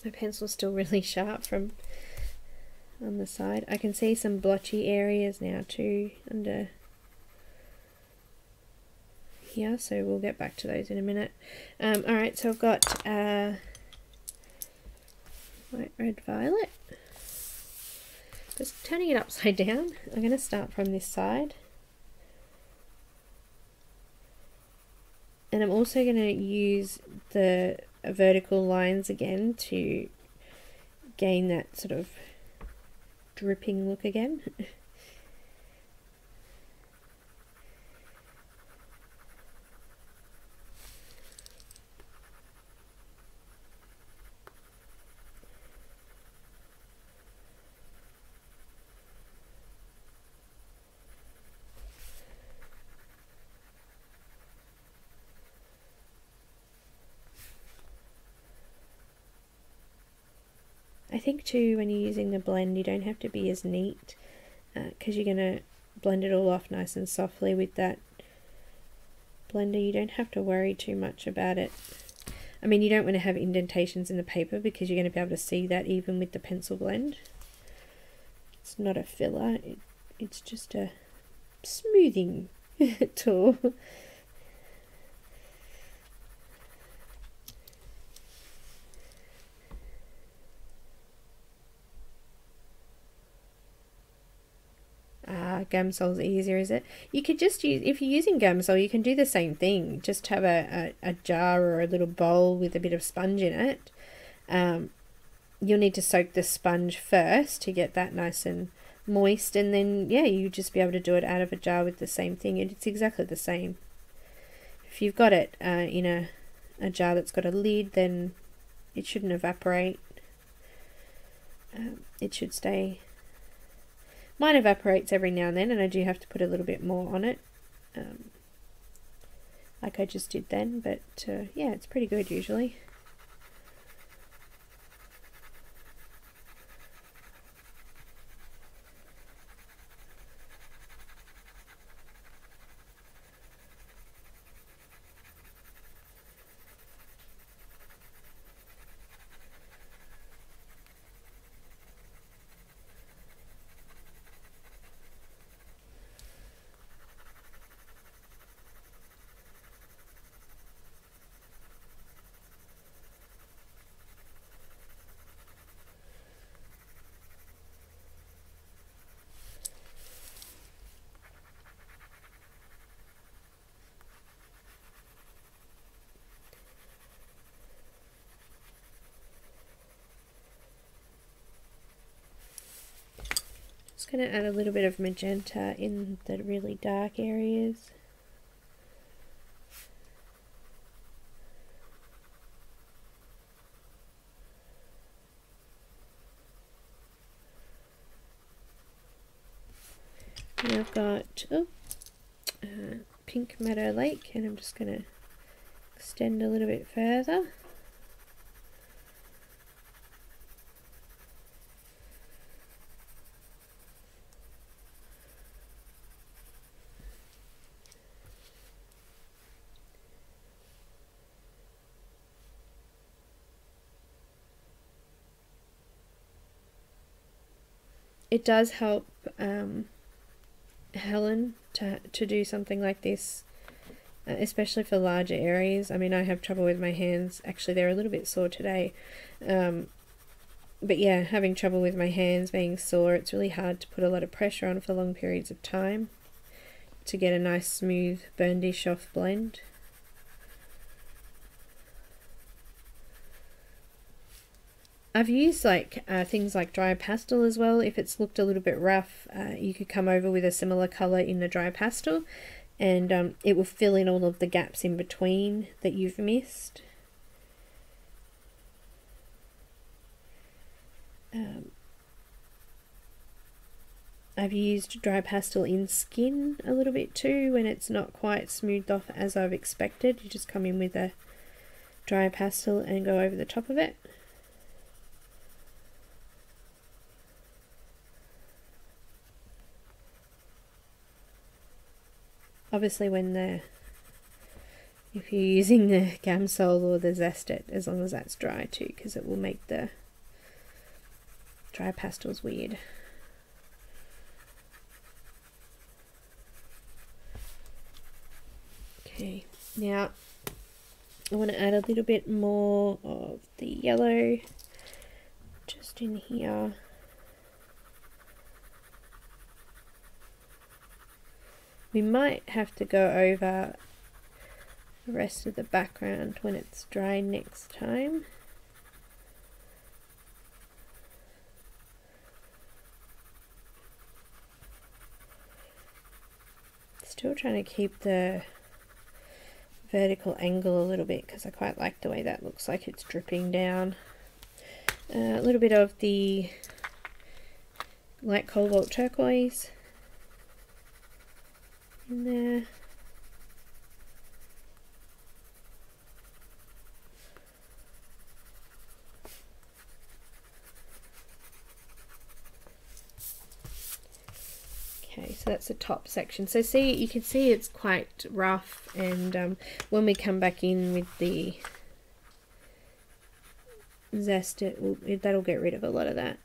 My pencil's still really sharp from on the side. I can see some blotchy areas now too under here, so we'll get back to those in a minute. Alright, so I've got white, red, violet. Just turning it upside down. I'm going to start from this side. And I'm also going to use the vertical lines again to gain that sort of dripping look again. I think too, when you're using the blend, you don't have to be as neat because you're going to blend it all off nice and softly with that blender. You don't have to worry too much about it. I mean, you don't want to have indentations in the paper because you're going to be able to see that even with the pencil blend. It's not a filler, it's just a smoothing tool. Gamsol's easier, is it? You could just use, if you're using Gamsol, you can do the same thing. Just have a jar or a little bowl with a bit of sponge in it. You'll need to soak the sponge first to get that nice and moist, and then yeah, you just be able to do it out of a jar with the same thing. It's exactly the same. If you've got it in a jar that's got a lid, then it shouldn't evaporate. It should stay. Mine evaporates every now and then, and I do have to put a little bit more on it, like I just did then, but yeah, it's pretty good usually. Just going to add a little bit of magenta in the really dark areas. And I've got Pink Meadow Lake, and I'm just going to extend a little bit further. It does help Helen to do something like this especially for larger areas. I mean, I have trouble with my hands. Actually, they're a little bit sore today. But yeah, having trouble with my hands being sore, it's really hard to put a lot of pressure on for long periods of time to get a nice smooth burnished off blend. I've used like things like dry pastel as well. If it's looked a little bit rough, you could come over with a similar colour in the dry pastel, and it will fill in all of the gaps in between that you've missed. I've used dry pastel in skin a little bit too when it's not quite smoothed off as I've expected. You just come in with a dry pastel and go over the top of it. Obviously if you're using the Gamsol or the Zest-It, as long as that's dry too, because it will make the dry pastels weird. Okay, now I want to add a little bit more of the yellow just in here. We might have to go over the rest of the background when it's dry next time. Still trying to keep the vertical angle a little bit because I quite like the way that looks like it's dripping down. A little bit of the light cobalt turquoise in there. Okay, so that's the top section. So see, you can see it's quite rough, and when we come back in with the zest, that'll get rid of a lot of that.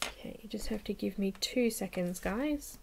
Okay, you just have to give me 2 seconds, guys.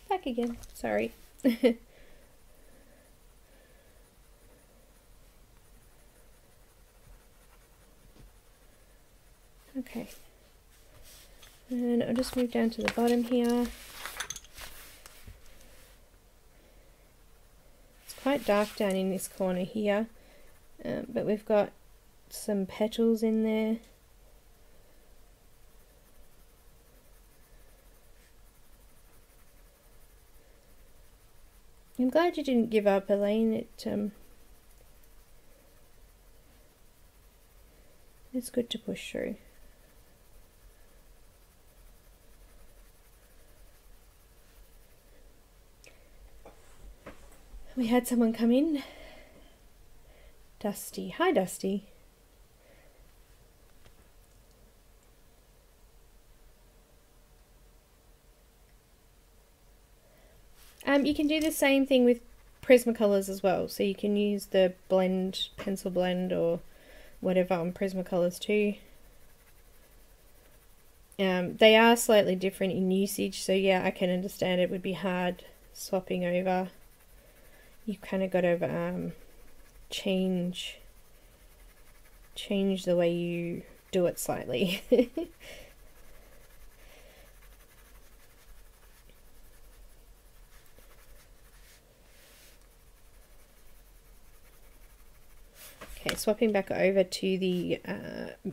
Back again, sorry. Okay, and I'll just move down to the bottom here. It's quite dark down in this corner here, but we've got some petals in there. I'm glad you didn't give up, Elaine. It's good to push through. We had someone come in. Dusty. Hi, Dusty. You can do the same thing with Prismacolors as well. So you can use the blend, pencil blend or whatever on Prismacolors too. They are slightly different in usage, so yeah, I can understand it would be hard swapping over. You've kind of got to change the way you do it slightly. Okay, swapping back over to the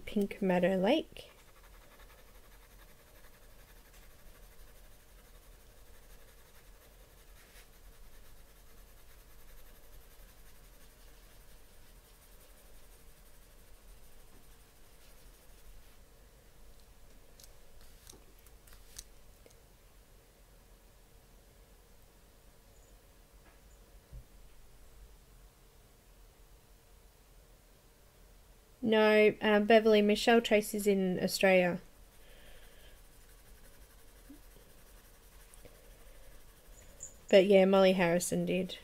Pink Meadow Lake. No, Beverly, Michelle Tracey's in Australia. But yeah, Molly Harrison did.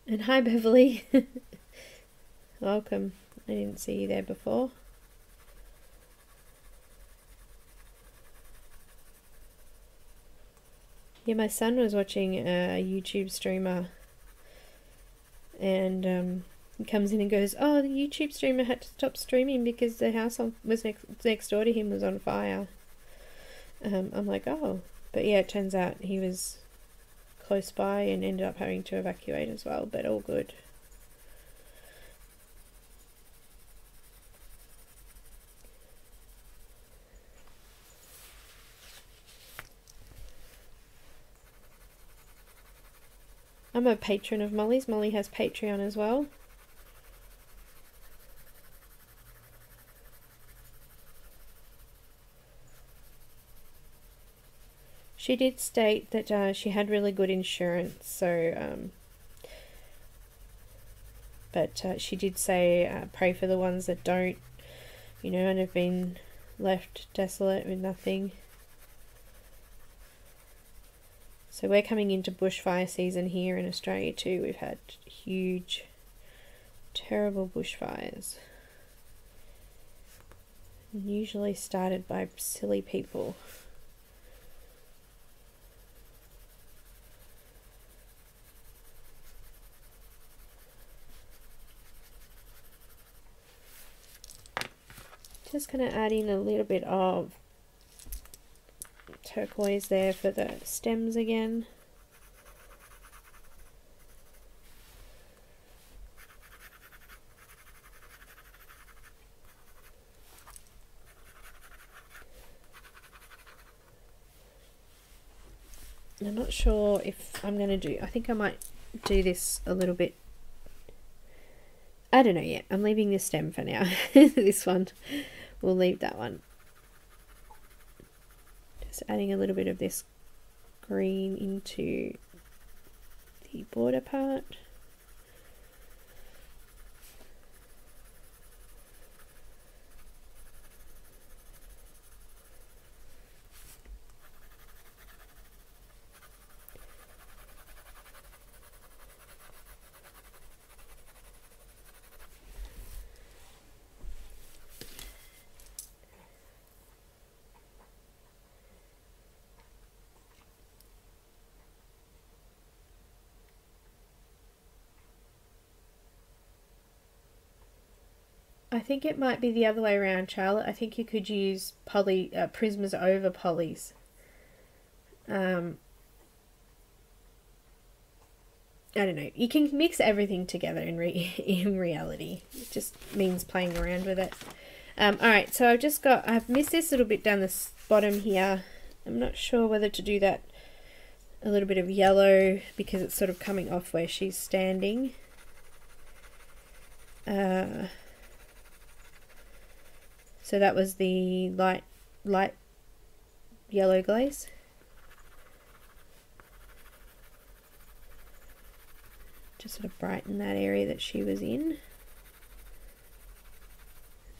And hi, Beverly. Welcome. I didn't see you there before. Yeah, my son was watching a YouTube streamer, and he comes in and goes, "Oh, the YouTube streamer had to stop streaming because the house was next door to him was on fire." I'm like, "Oh," but yeah, it turns out he was close by and ended up having to evacuate as well, but all good. I'm a patron of Molly's. Molly has Patreon as well. She did state that she had really good insurance, so but she did say pray for the ones that don't, you know, and have been left desolate with nothing. So we're coming into bushfire season here in Australia too. We've had huge, terrible bushfires. Usually started by silly people. Just going to add in a little bit of turquoise there for the stems again. I'm not sure if I'm going to do, I think I might do this a little bit, I don't know yet. I'm leaving this stem for now. This one, we'll leave that one. Just adding a little bit of this green into the border part. I think it might be the other way around, Charlotte. I think you could use prismas over polys. I don't know. You can mix everything together in reality. It just means playing around with it. Alright, so I've missed this little bit down the bottom here. I'm not sure whether to do that a little bit of yellow because it's sort of coming off where she's standing. So that was the light yellow glaze. Just sort of brighten that area that she was in.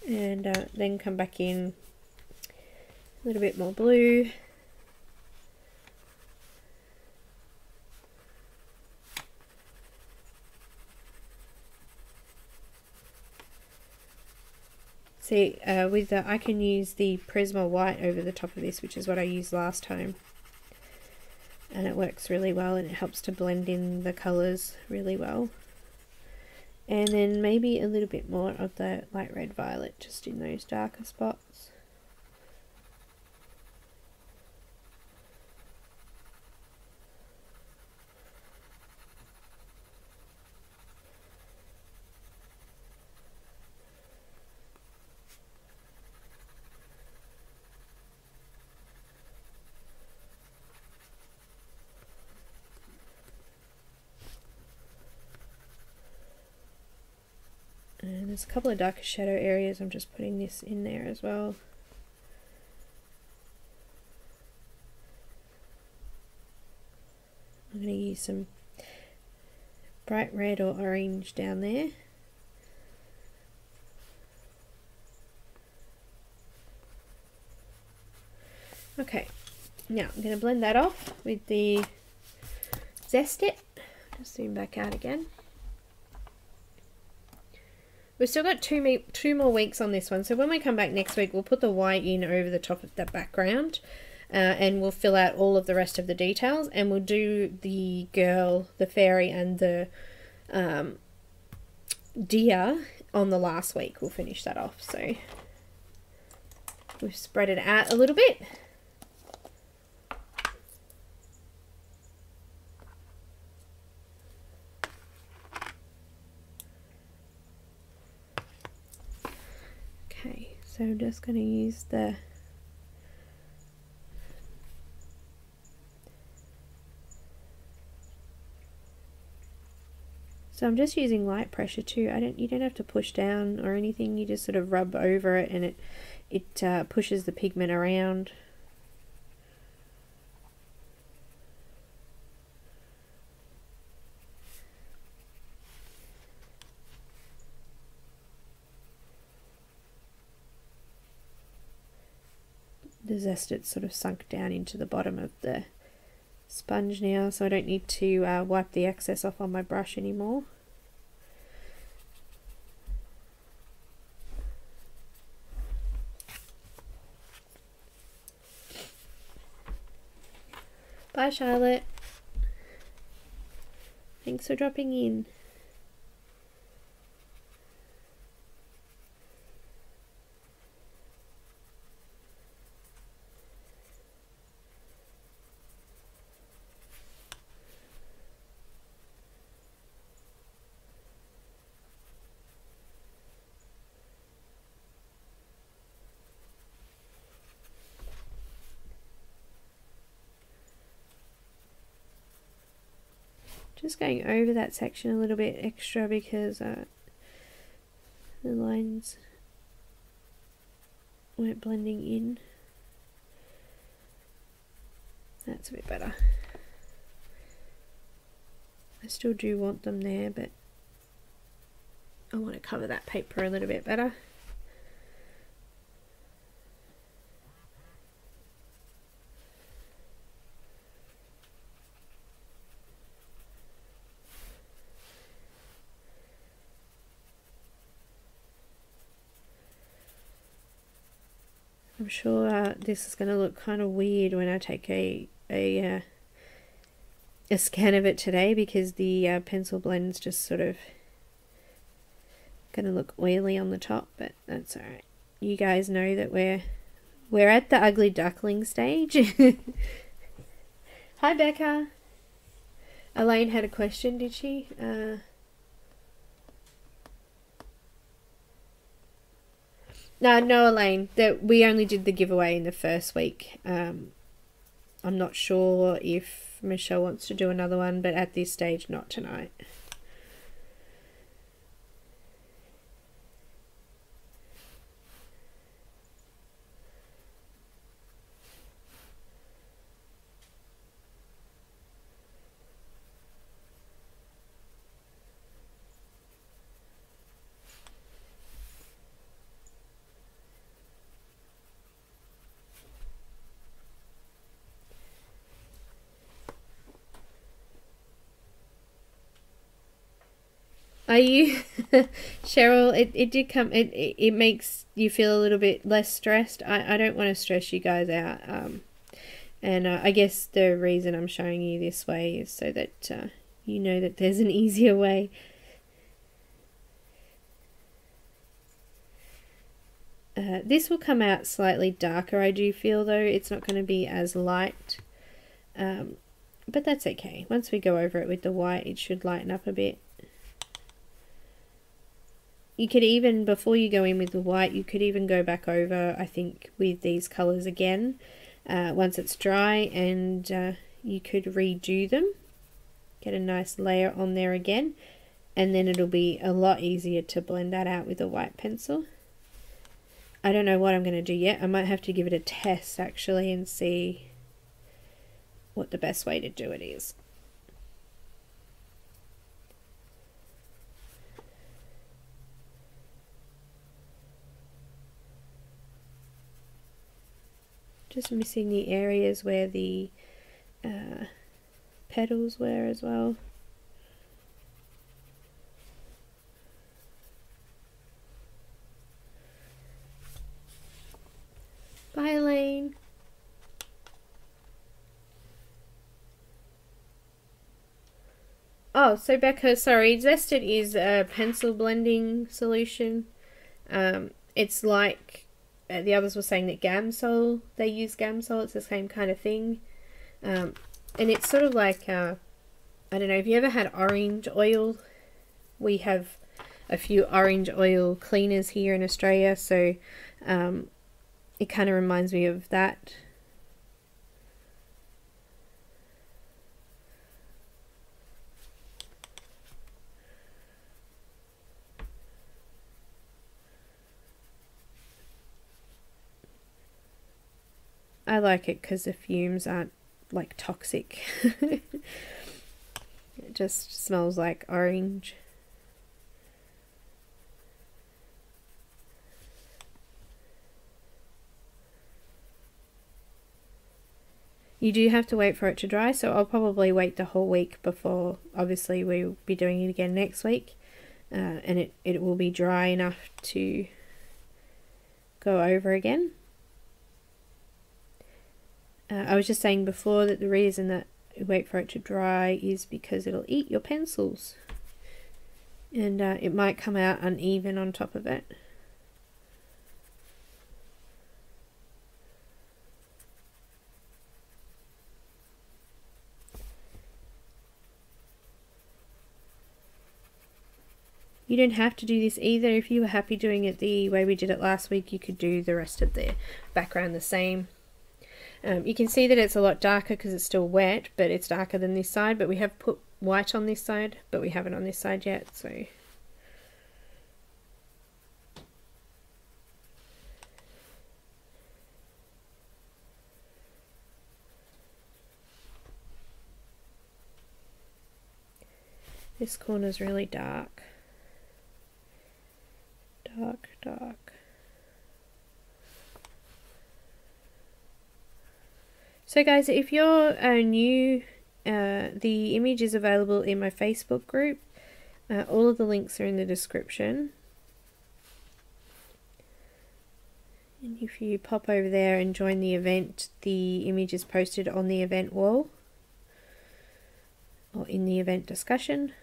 And then come back in A little bit more blue. See, with the, I can use the Prisma white over the top of this, which is what I used last time. And it works really well, and it helps to blend in the colours really well. And then maybe a little bit more of the light red violet just in those darker spots. And there's a couple of darker shadow areas. I'm just putting this in there as well. I'm going to use some bright red or orange down there. Okay, now I'm going to blend that off with the Zest It. Just zoom back out again. We've still got two more weeks on this one, so when we come back next week, we'll put the white in over the top of the background, and we'll fill out all of the rest of the details, and we'll do the girl, the fairy, and the deer on the last week. We'll finish that off, so we've spread it out a little bit. Okay, so I'm just going to use the I'm just using light pressure too. You don't have to push down or anything. You just sort of rub over it, and it pushes the pigment around. The Zest It's sort of sunk down into the bottom of the sponge now, so I don't need to wipe the excess off on my brush anymore. Bye, Charlotte. Thanks for dropping in. Just going over that section a little bit extra because the lines weren't blending in. That's a bit better. I still do want them there, but I want to cover that paper a little bit better. I'm sure this is going to look kind of weird when I take a scan of it today, because the pencil blend's just sort of going to look oily on the top, but that's alright. You guys know that we're at the ugly duckling stage. Hi Becca. Elaine had a question, did she? No, Elaine, that we only did the giveaway in the first week. I'm not sure if Michelle wants to do another one, but at this stage, not tonight. Are you Cheryl? It did come. It makes you feel a little bit less stressed. I don't want to stress you guys out. And I guess the reason I'm showing you this way is so that you know that there's an easier way. This will come out slightly darker, I do feel, though. It's not going to be as light. But that's okay. Once we go over it with the white, it should lighten up a bit. You could even, before you go in with the white, you could even go back over, I think, with these colours again. Once it's dry, and you could redo them. Get a nice layer on there again. And then it'll be a lot easier to blend that out with a white pencil. I don't know what I'm going to do yet. I might have to give it a test actually and see what the best way to do it is. Just missing the areas where the petals were as well. Bye, Elaine. Oh, so Becca, sorry, Zested is a pencil blending solution. It's like the others were saying that Gamsol, they use Gamsol, it's the same kind of thing. And it's sort of like, I don't know, have you ever had orange oil? We have a few orange oil cleaners here in Australia, so it kind of reminds me of that. I like it because the fumes aren't like toxic. It just smells like orange. You do have to wait for it to dry, so I'll probably wait the whole week before, obviously we'll be doing it again next week, and it will be dry enough to go over again. I was just saying before that the reason that you wait for it to dry is because it'll eat your pencils, and it might come out uneven on top of it. You don't have to do this either. If you were happy doing it the way we did it last week, you could do the rest of the background the same. You can see that it's a lot darker because it's still wet, but it's darker than this side. But we have put white on this side, but we haven't on this side yet. So this corner's really dark. Dark. So guys, if you're new, the image is available in my Facebook group. All of the links are in the description. And if you pop over there and join the event, the image is posted on the event wall or in the event discussion.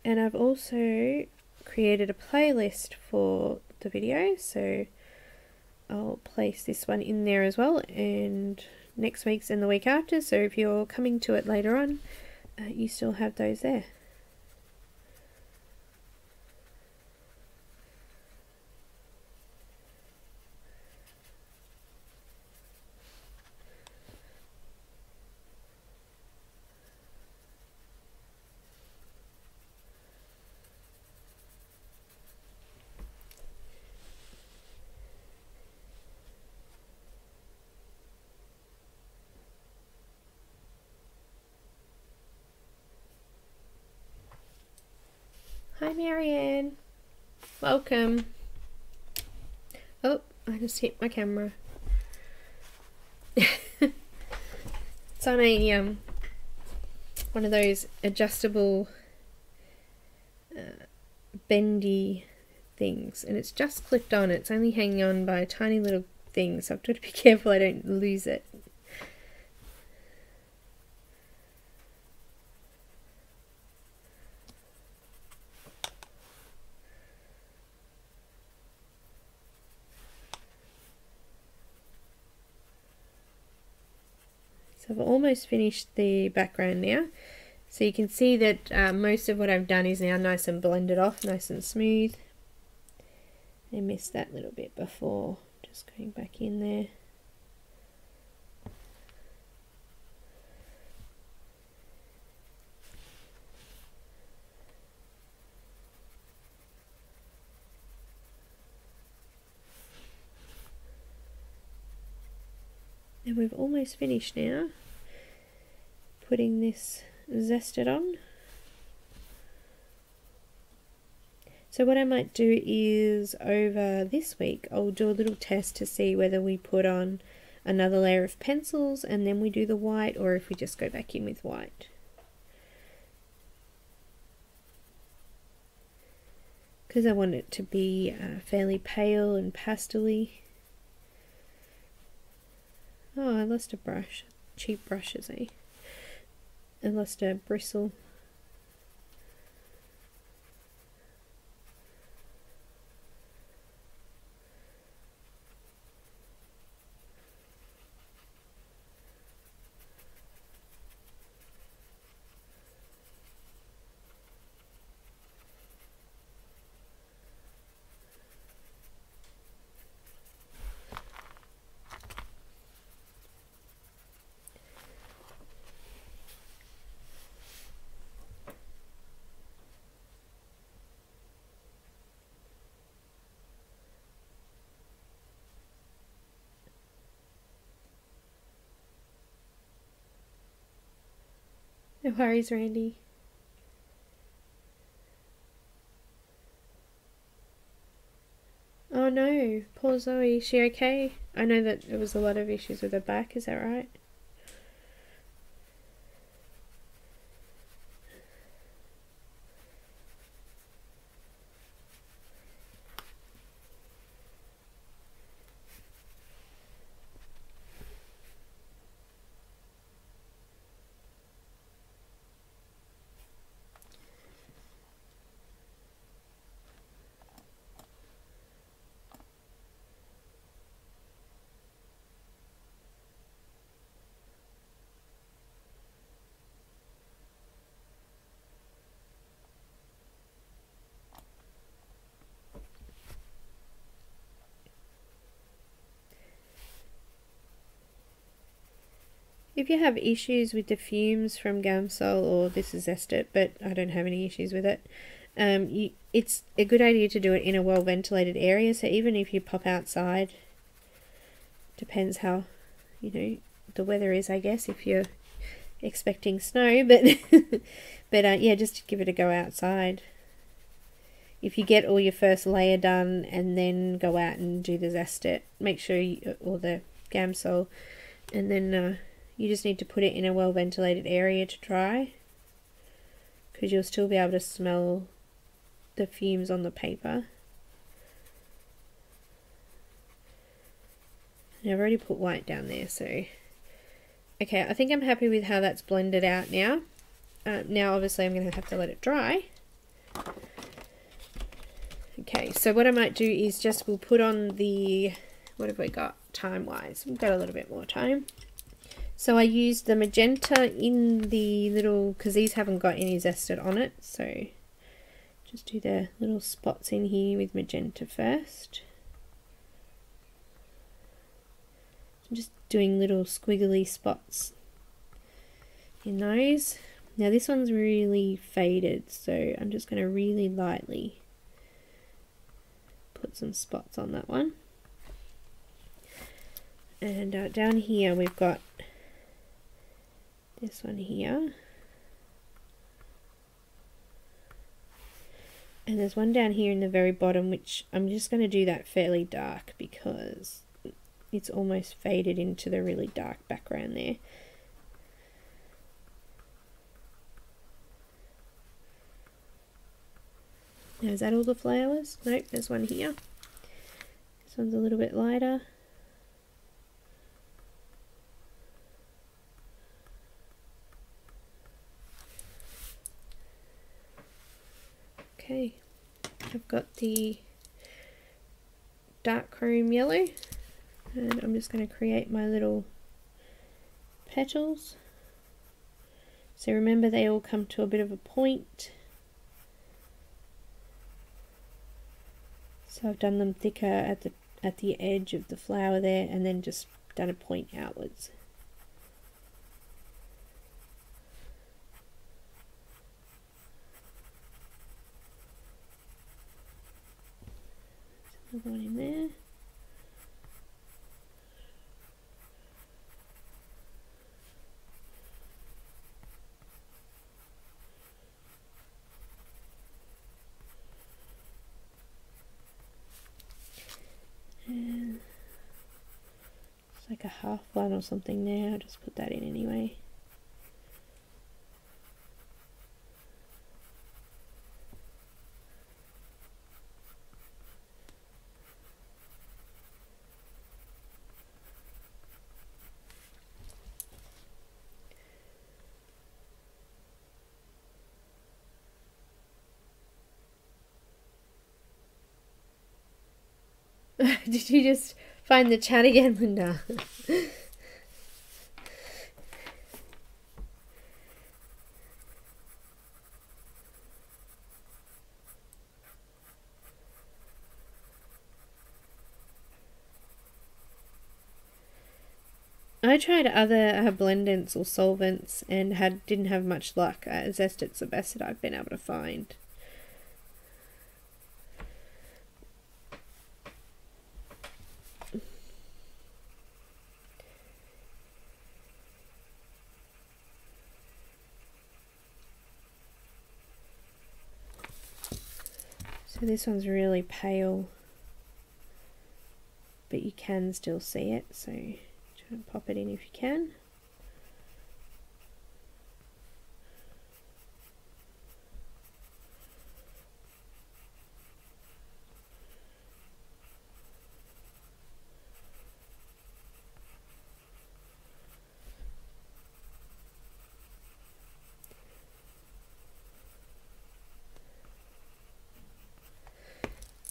And I've also created a playlist for the video, so I'll place this one in there as well, and next week's and the week after, so if you're coming to it later on, you still have those there. Hi Marianne, welcome. Oh, I just hit my camera. It's on a one of those adjustable bendy things, and it's just clipped on. It's only hanging on by a tiny little thing, so I've got to be careful I don't lose it. So I've almost finished the background now. So you can see that most of what I've done is now nice and blended off, nice and smooth. I missed that little bit before, just going back in there. And we've almost finished now putting this zested on. So what I might do is over this week I'll do a little test to see whether we put on another layer of pencils and then we do the white, or if we just go back in with white. Because I want it to be fairly pale and pastel-y. Oh, I lost a brush. Cheap brushes, eh? I lost a bristle. No worries, Randy. Oh no, poor Zoe. Is she okay? I know that there was a lot of issues with her back, is that right? If you have issues with the fumes from Gamsol, or this is Zested, but I don't have any issues with it, it's a good idea to do it in a well ventilated area. So even if you pop outside, depends how, you know, the weather is, I guess, if you're expecting snow, but yeah, just give it a go outside. If you get all your first layer done and then go out and do the Zested, make sure you, or the Gamsol, and then you just need to put it in a well ventilated area to dry, because you'll still be able to smell the fumes on the paper. And I've already put white down there, so okay, I think I'm happy with how that's blended out now. Now obviously I'm going to have to let it dry. Okay, so what I might do is just we'll put on the, what have we got time wise? We've got a little bit more time. So I used the magenta in the little, because these haven't got any zested on it, so just do the little spots in here with magenta first. I'm just doing little squiggly spots in those. Now this one's really faded, so I'm just going to really lightly put some spots on that one. And down here we've got this one here, And there's one down here in the very bottom, which I'm just going to do that fairly dark because it's almost faded into the really dark background there. Now, is that all the flowers? Nope, there's one here. This one's a little bit lighter. Okay, I've got the dark chrome yellow, and I'm just going to create my little petals. So remember, they all come to a bit of a point. So I've done them thicker at the edge of the flower there, and then just done a point outwards. There's another one in there. And it's like a half one or something there. I'll just put that in anyway. Did you just find the chat again, Linda? I tried other blendants or solvents and didn't have much luck. Zested's the best that I've been able to find. So this one's really pale, but you can still see it, so try and pop it in if you can.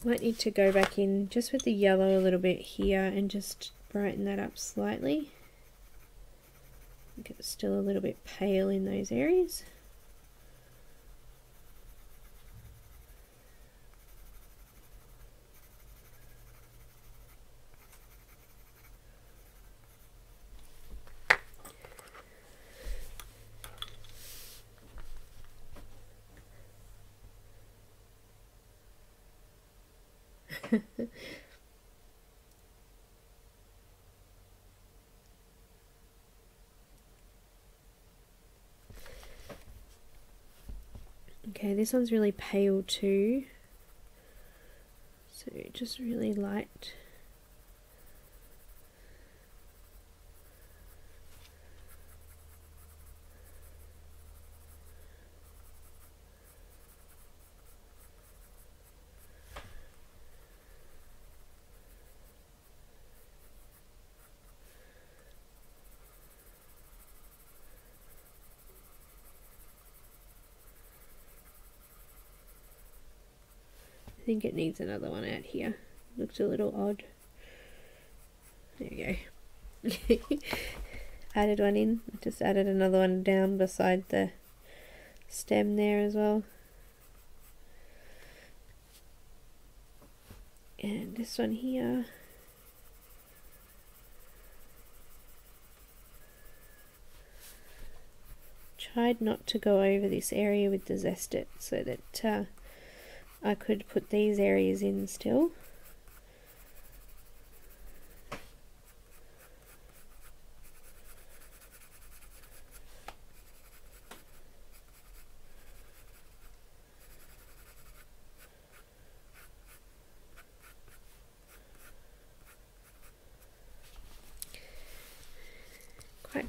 Might need to go back in just with the yellow a little bit here and just brighten that up slightly. I think it's still a little bit pale in those areas. Okay, this one's really pale too, so just really light. I think it needs another one out here. Looks a little odd. There we go. Added one in. Just added another one down beside the stem there as well. And this one here. Tried not to go over this area with the Zested so that I could put these areas in still.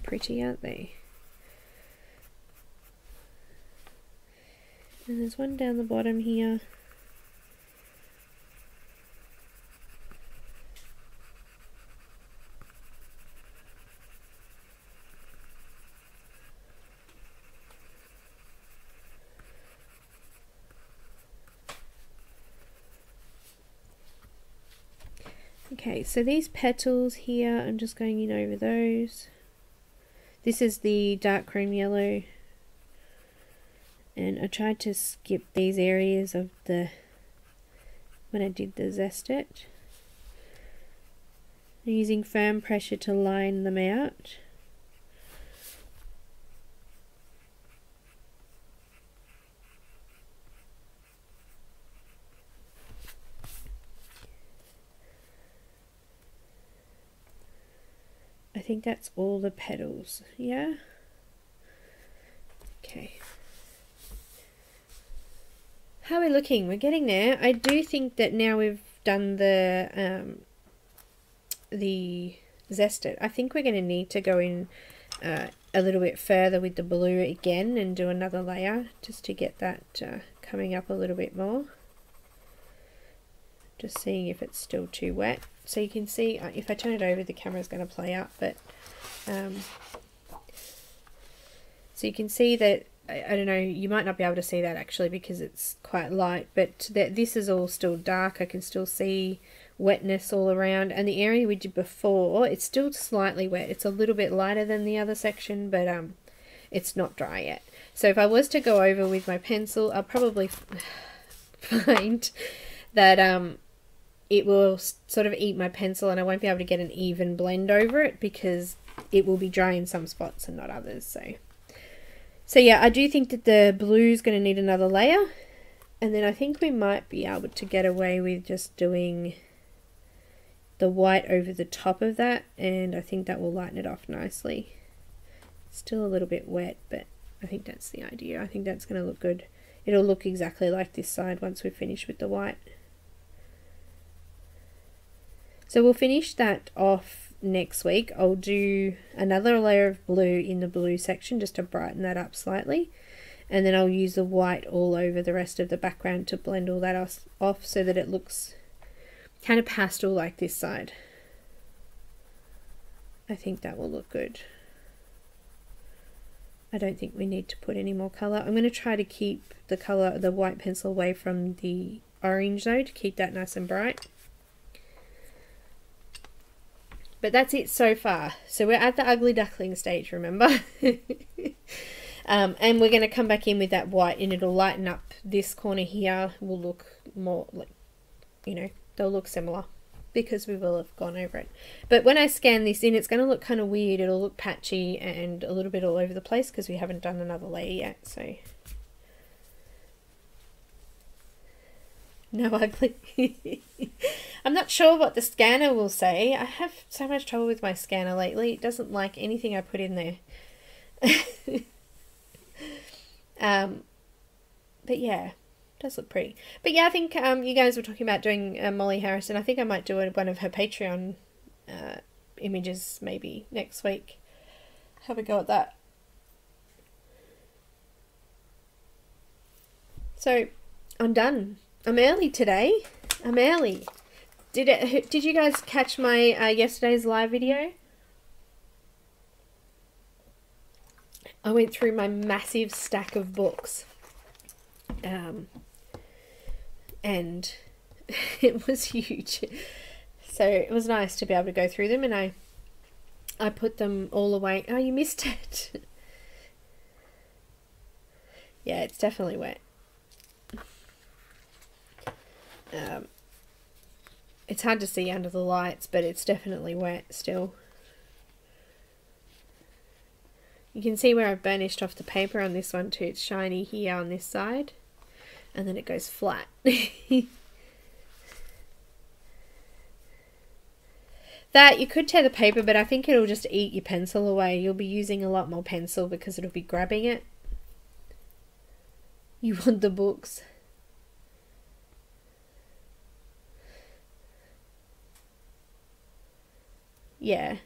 pretty, aren't they? And there's one down the bottom here. Okay, so these petals here, I'm just going in over those. This is the dark chrome yellow. And I tried to skip these areas of the, when I did the zest it. I'm using firm pressure to line them out. I think that's all the petals, yeah? Okay. How are we looking? We're getting there. I do think that now we've done the zest it, I think we're going to need to go in a little bit further with the blue again and do another layer just to get that coming up a little bit more. Just seeing if it's still too wet. So you can see, if I turn it over, the camera's going to play up, but so you can see that, I don't know, you might not be able to see that actually because it's quite light, but this is all still dark. I can still see wetness all around, and the area we did before, it's still slightly wet. It's a little bit lighter than the other section, but it's not dry yet. So if I was to go over with my pencil, I'll probably find that it will sort of eat my pencil and I won't be able to get an even blend over it because it will be dry in some spots and not others. So yeah, I do think that the blue is going to need another layer, and then I think we might be able to get away with just doing the white over the top of that, and I think that will lighten it off nicely. It's still a little bit wet, but I think that's the idea. I think that's going to look good. It'll look exactly like this side once we're finished with the white. So we'll finish that off next week. I'll do another layer of blue in the blue section just to brighten that up slightly, and then I'll use the white all over the rest of the background to blend all that off so that it looks kind of pastel like this side. I think that will look good. I don't think we need to put any more colour. I'm going to try to keep the colour, the white pencil, away from the orange though, to keep that nice and bright. But that's it so far. So we're at the ugly duckling stage, remember? And we're going to come back in with that white, and it'll lighten up this corner here. Will look more like, you know, they'll look similar because we will have gone over it. But when I scan this in, it's going to look kind of weird. It'll look patchy and a little bit all over the place because we haven't done another layer yet. So no ugly. I'm not sure what the scanner will say. I have so much trouble with my scanner lately. It doesn't like anything I put in there. But yeah, it does look pretty. But yeah, I think you guys were talking about doing Molly Harrison. I think I might do one of her Patreon images maybe next week. Have a go at that. So I'm done. I'm early today. I'm early. Did you guys catch my yesterday's live video? I went through my massive stack of books, and it was huge. So it was nice to be able to go through them, and I put them all away. Oh, you missed it. Yeah, it's definitely wet. It's hard to see under the lights, but it's definitely wet still. You can see where I've burnished off the paper on this one too. It's shiny here on this side, and then it goes flat. That, you could tear the paper, but I think it'll just eat your pencil away. You'll be using a lot more pencil because it'll be grabbing it. You want the books. Yeah.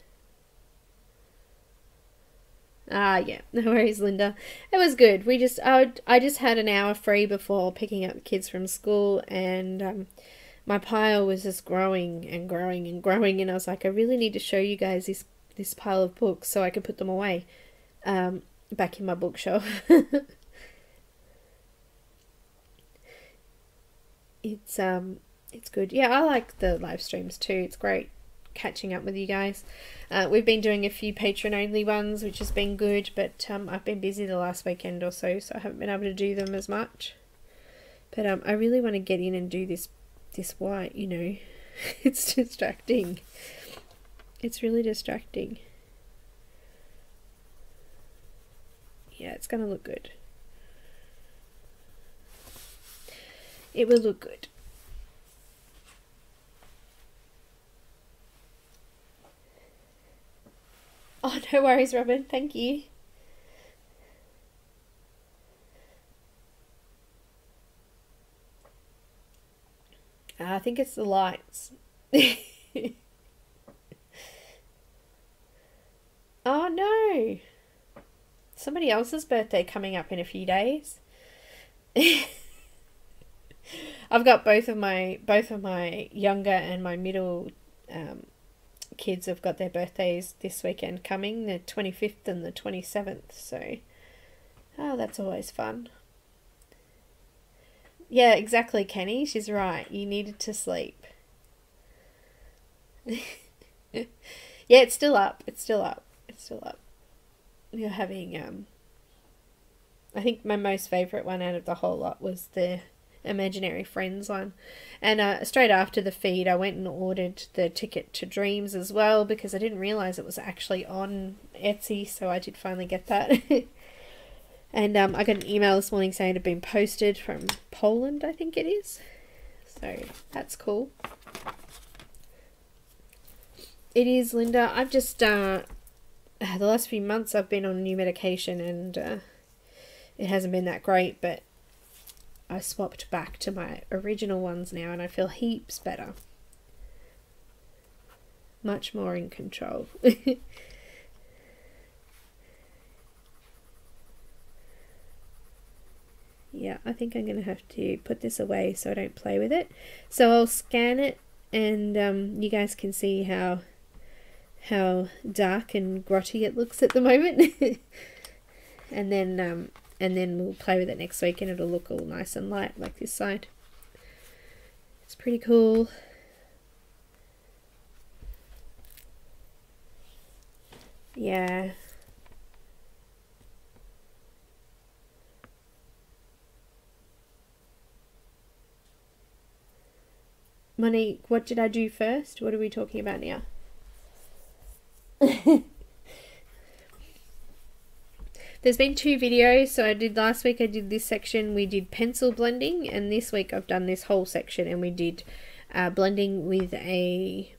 Ah, yeah, no worries, Linda. It was good. I just had an hour free before picking up the kids from school, and my pile was just growing and growing and growing, and I was like, I really need to show you guys this pile of books so I could put them away back in my bookshelf. It's good. Yeah, I like the live streams too. It's great catching up with you guys. We've been doing a few patron only ones, which has been good, but I've been busy the last weekend or so, so I haven't been able to do them as much. But I really want to get in and do this white, you know. It's distracting. It's really distracting. Yeah, it's gonna look good. It will look good. Oh, no worries, Robin. Thank you. I think it's the lights. Oh, no. Somebody else's birthday coming up in a few days. I've got both of my younger and my middle kids have got their birthdays this weekend coming, the 25th and the 27th, so that's always fun. Yeah, exactly, Kenny, she's right, you needed to sleep. Yeah, it's still up. You're having I think my most favourite one out of the whole lot was the Imaginary Friends one, and straight after the feed I went and ordered the Ticket to Dreams as well, because I didn't realise it was actually on Etsy, so I did finally get that. And I got an email this morning saying it had been posted from Poland, I think it is, so that's cool. It is, Linda. I've just the last few months I've been on new medication, and it hasn't been that great, but I swapped back to my original ones now and I feel heaps better. Much more in control. Yeah, I think I'm going to have to put this away so I don't play with it. So I'll scan it, and you guys can see how dark and grotty it looks at the moment. And then we'll play with it next week and it'll look all nice and light like this side. It's pretty cool. Yeah. Monique, what did I do first? What are we talking about now? There's been 2 videos, so I did last week, I did this section, we did pencil blending, and this week I've done this whole section and we did blending with a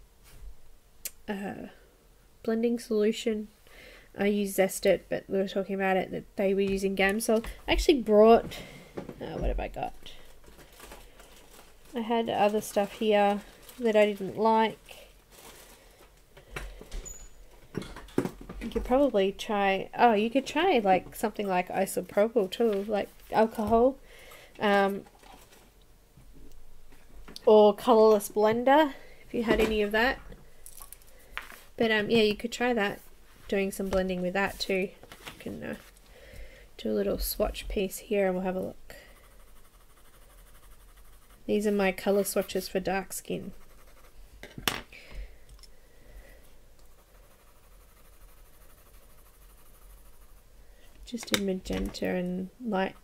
blending solution. I used Zest It, but we were talking about it, that they were using Gamsol. I actually brought, what have I got? I had other stuff here that I didn't like. You could probably try, you could try like something like isopropyl too, like alcohol, or colorless blender if you had any of that. But yeah, you could try that, doing some blending with that too. You can do a little swatch piece here and we'll have a look. These are my color swatches for dark skin. Just did magenta and light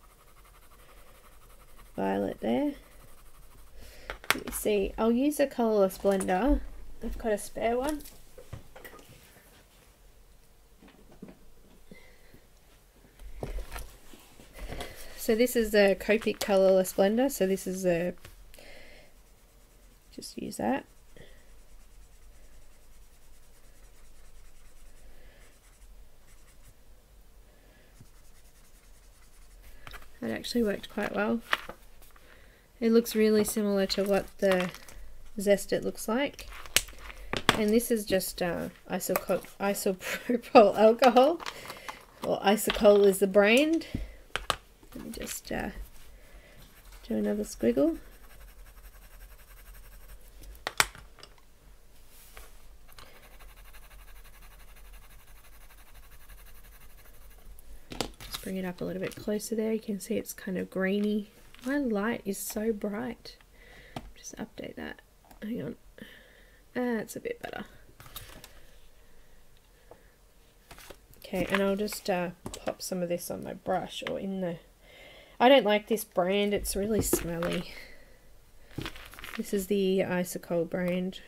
violet there. Let me see. I'll use a colourless blender. I've got a spare one. So this is the Copic colourless blender. So this is a, just use that. That actually worked quite well. It looks really similar to what the Zest It looks like. And this is just isopropyl alcohol. or Isocol is the brand. Let me just do another squiggle. Just bring it up a little bit closer there. You can see it's kind of greeny. My light is so bright. Just update that. Hang on. That's a bit better. Okay, and I'll just pop some of this on my brush or in the... I don't like this brand, it's really smelly. This is the Isocol brand.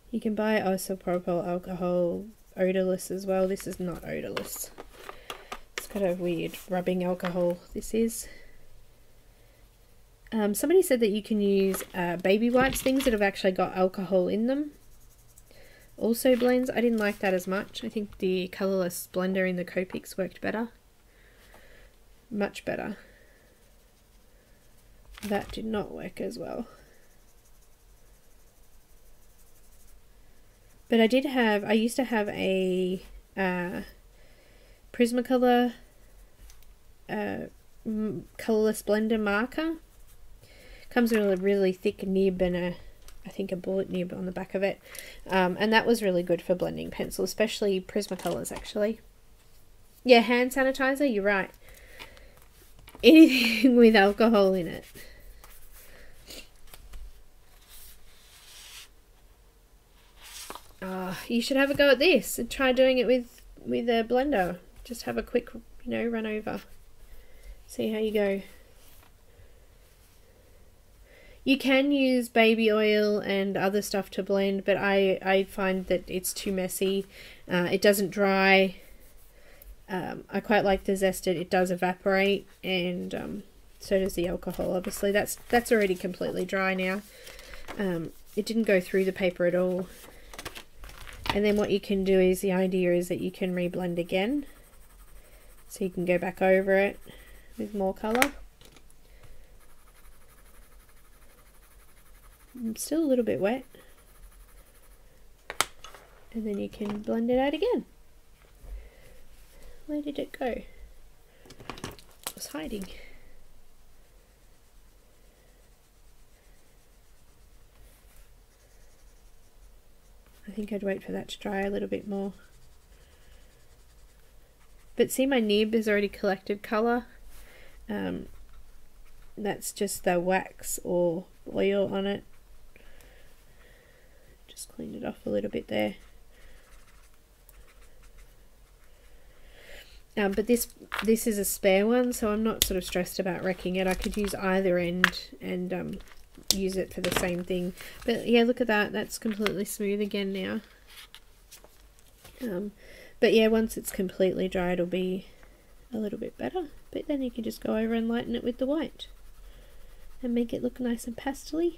You can buy isopropyl alcohol odorless as well. This is not odorless. It's got a weird rubbing alcohol, this is. Somebody said that you can use baby wipes, things that have actually got alcohol in them. Also blends. I didn't like that as much. I think the colourless blender in the Copics worked better. Much better. That did not work as well. But I used to have a Prismacolor colourless blender marker. Comes with a really thick nib and I think a bullet nib on the back of it. And that was really good for blending pencil, especially Prismacolors actually. Yeah, hand sanitizer, you're right. Anything with alcohol in it. You should have a go at this and try doing it with a blender. Just have a quick, run over. See how you go. You can use baby oil and other stuff to blend, but I find that it's too messy. It doesn't dry. I quite like the zested. It does evaporate, and so does the alcohol. Obviously, that's already completely dry now. It didn't go through the paper at all. And then what you can do is, the idea is that you can reblend again. So you can go back over it with more colour. I'm still a little bit wet. And then you can blend it out again. Where did it go? It was hiding. I think I'd wait for that to dry a little bit more. But see, my nib has already collected colour. That's just the wax or oil on it. Just cleaned it off a little bit there. But this is a spare one, so I'm not sort of stressed about wrecking it. I could use either end and use it for the same thing. But yeah, look at that. That's completely smooth again now. But yeah, once it's completely dry, it'll be a little bit better. But then you can just go over and lighten it with the white and make it look nice and pastel-y.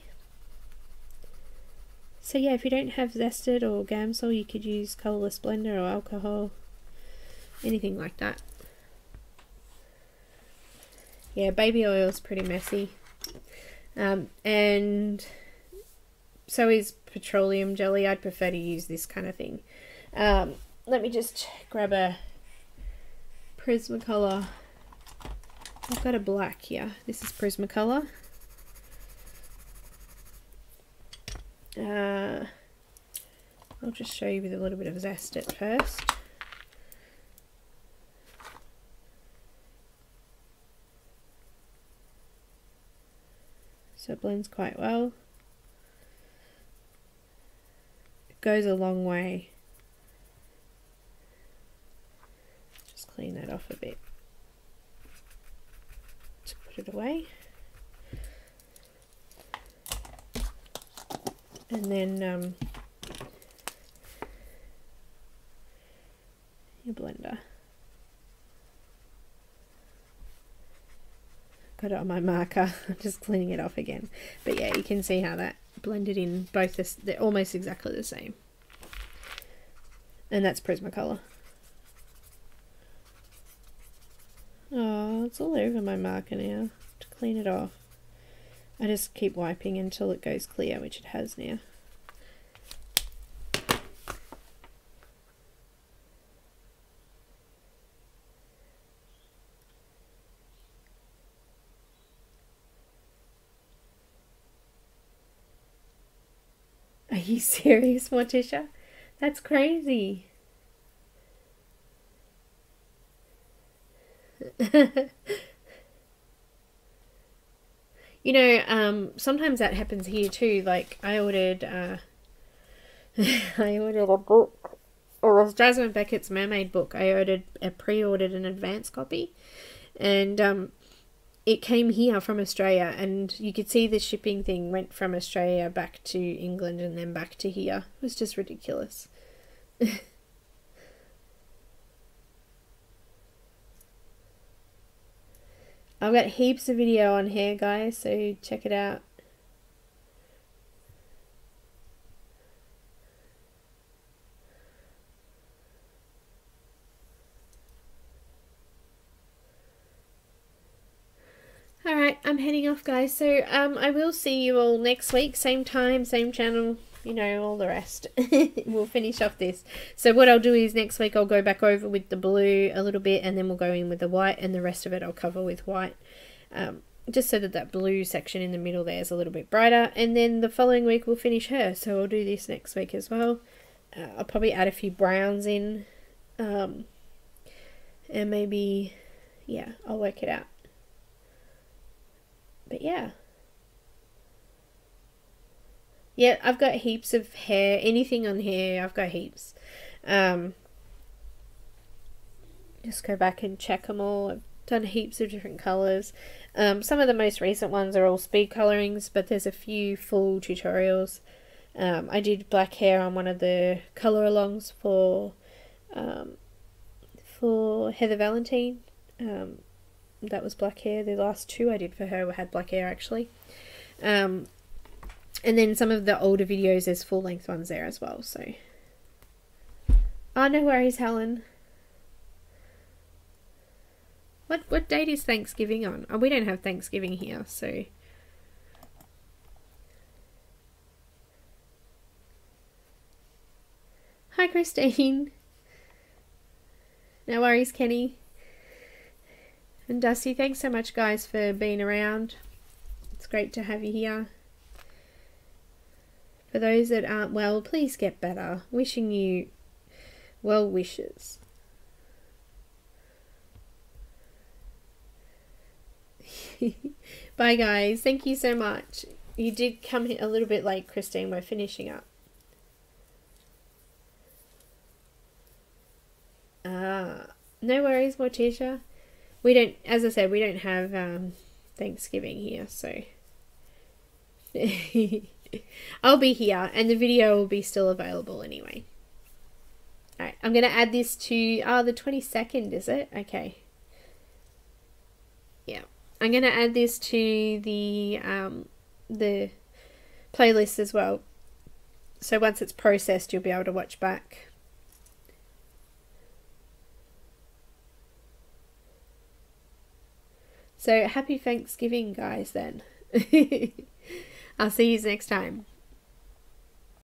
So yeah, if you don't have zested or Gamsol, you could use colourless blender or alcohol, anything like that. Yeah, baby oil is pretty messy. And so is petroleum jelly. I'd prefer to use this kind of thing. Let me just grab a Prismacolor. I've got a black here. This is Prismacolor. I'll just show you with a little bit of zest at first. So it blends quite well. It goes a long way. Just clean that off a bit to put it away. And then your blender. Got it on my marker. I'm just cleaning it off again. But yeah, you can see how that blended in both this. They're almost exactly the same. And that's Prismacolor. Oh, it's all over my marker now. To clean it off. I just keep wiping until it goes clear, which it has now. Are you serious, Morticia? That's crazy. You know, sometimes that happens here too. Like I ordered I ordered a book. Or it was Jasmine Beckett's Mermaid book. I pre-ordered an advance copy, and it came here from Australia, and you could see the shipping thing went from Australia back to England and then back to here. It was just ridiculous. I've got heaps of video on here, guys, so check it out. Alright, I'm heading off, guys, so I will see you all next week, same time, same channel, you know, all the rest. We'll finish off this. So what I'll do is next week I'll go back over with the blue a little bit, and then we'll go in with the white, and the rest of it I'll cover with white, just so that that blue section in the middle there is a little bit brighter. And then the following week we'll finish her, so I'll do this next week as well. I'll probably add a few browns in, and maybe, yeah, I'll work it out. But yeah. Yeah, I've got heaps of hair. Anything on hair, I've got heaps. Just go back and check them all. I've done heaps of different colours. Some of the most recent ones are all speed colourings, but there's a few full tutorials. I did black hair on one of the colour alongs for Heather Valentine. That was black hair. The last two I did for her had black hair, actually. And then some of the older videos, there's full length ones there as well, so. Oh, no worries, Helen. What date is Thanksgiving on? Oh, we don't have Thanksgiving here, so. Hi, Christine. No worries, Kenny. And Dusty, thanks so much, guys, for being around. It's great to have you here. For those that aren't well, please get better. Wishing you well wishes. Bye, guys. Thank you so much. You did come a little bit late, Christine. We're finishing up. No worries, Morticia. We don't, as I said, we don't have Thanksgiving here, so I'll be here, and the video will be still available anyway. Alright, I'm going to add this to, the 22nd, is it? Okay. Yeah. I'm going to add this to the playlist as well. So once it's processed, you'll be able to watch back. So happy Thanksgiving, guys, then. I'll see you next time.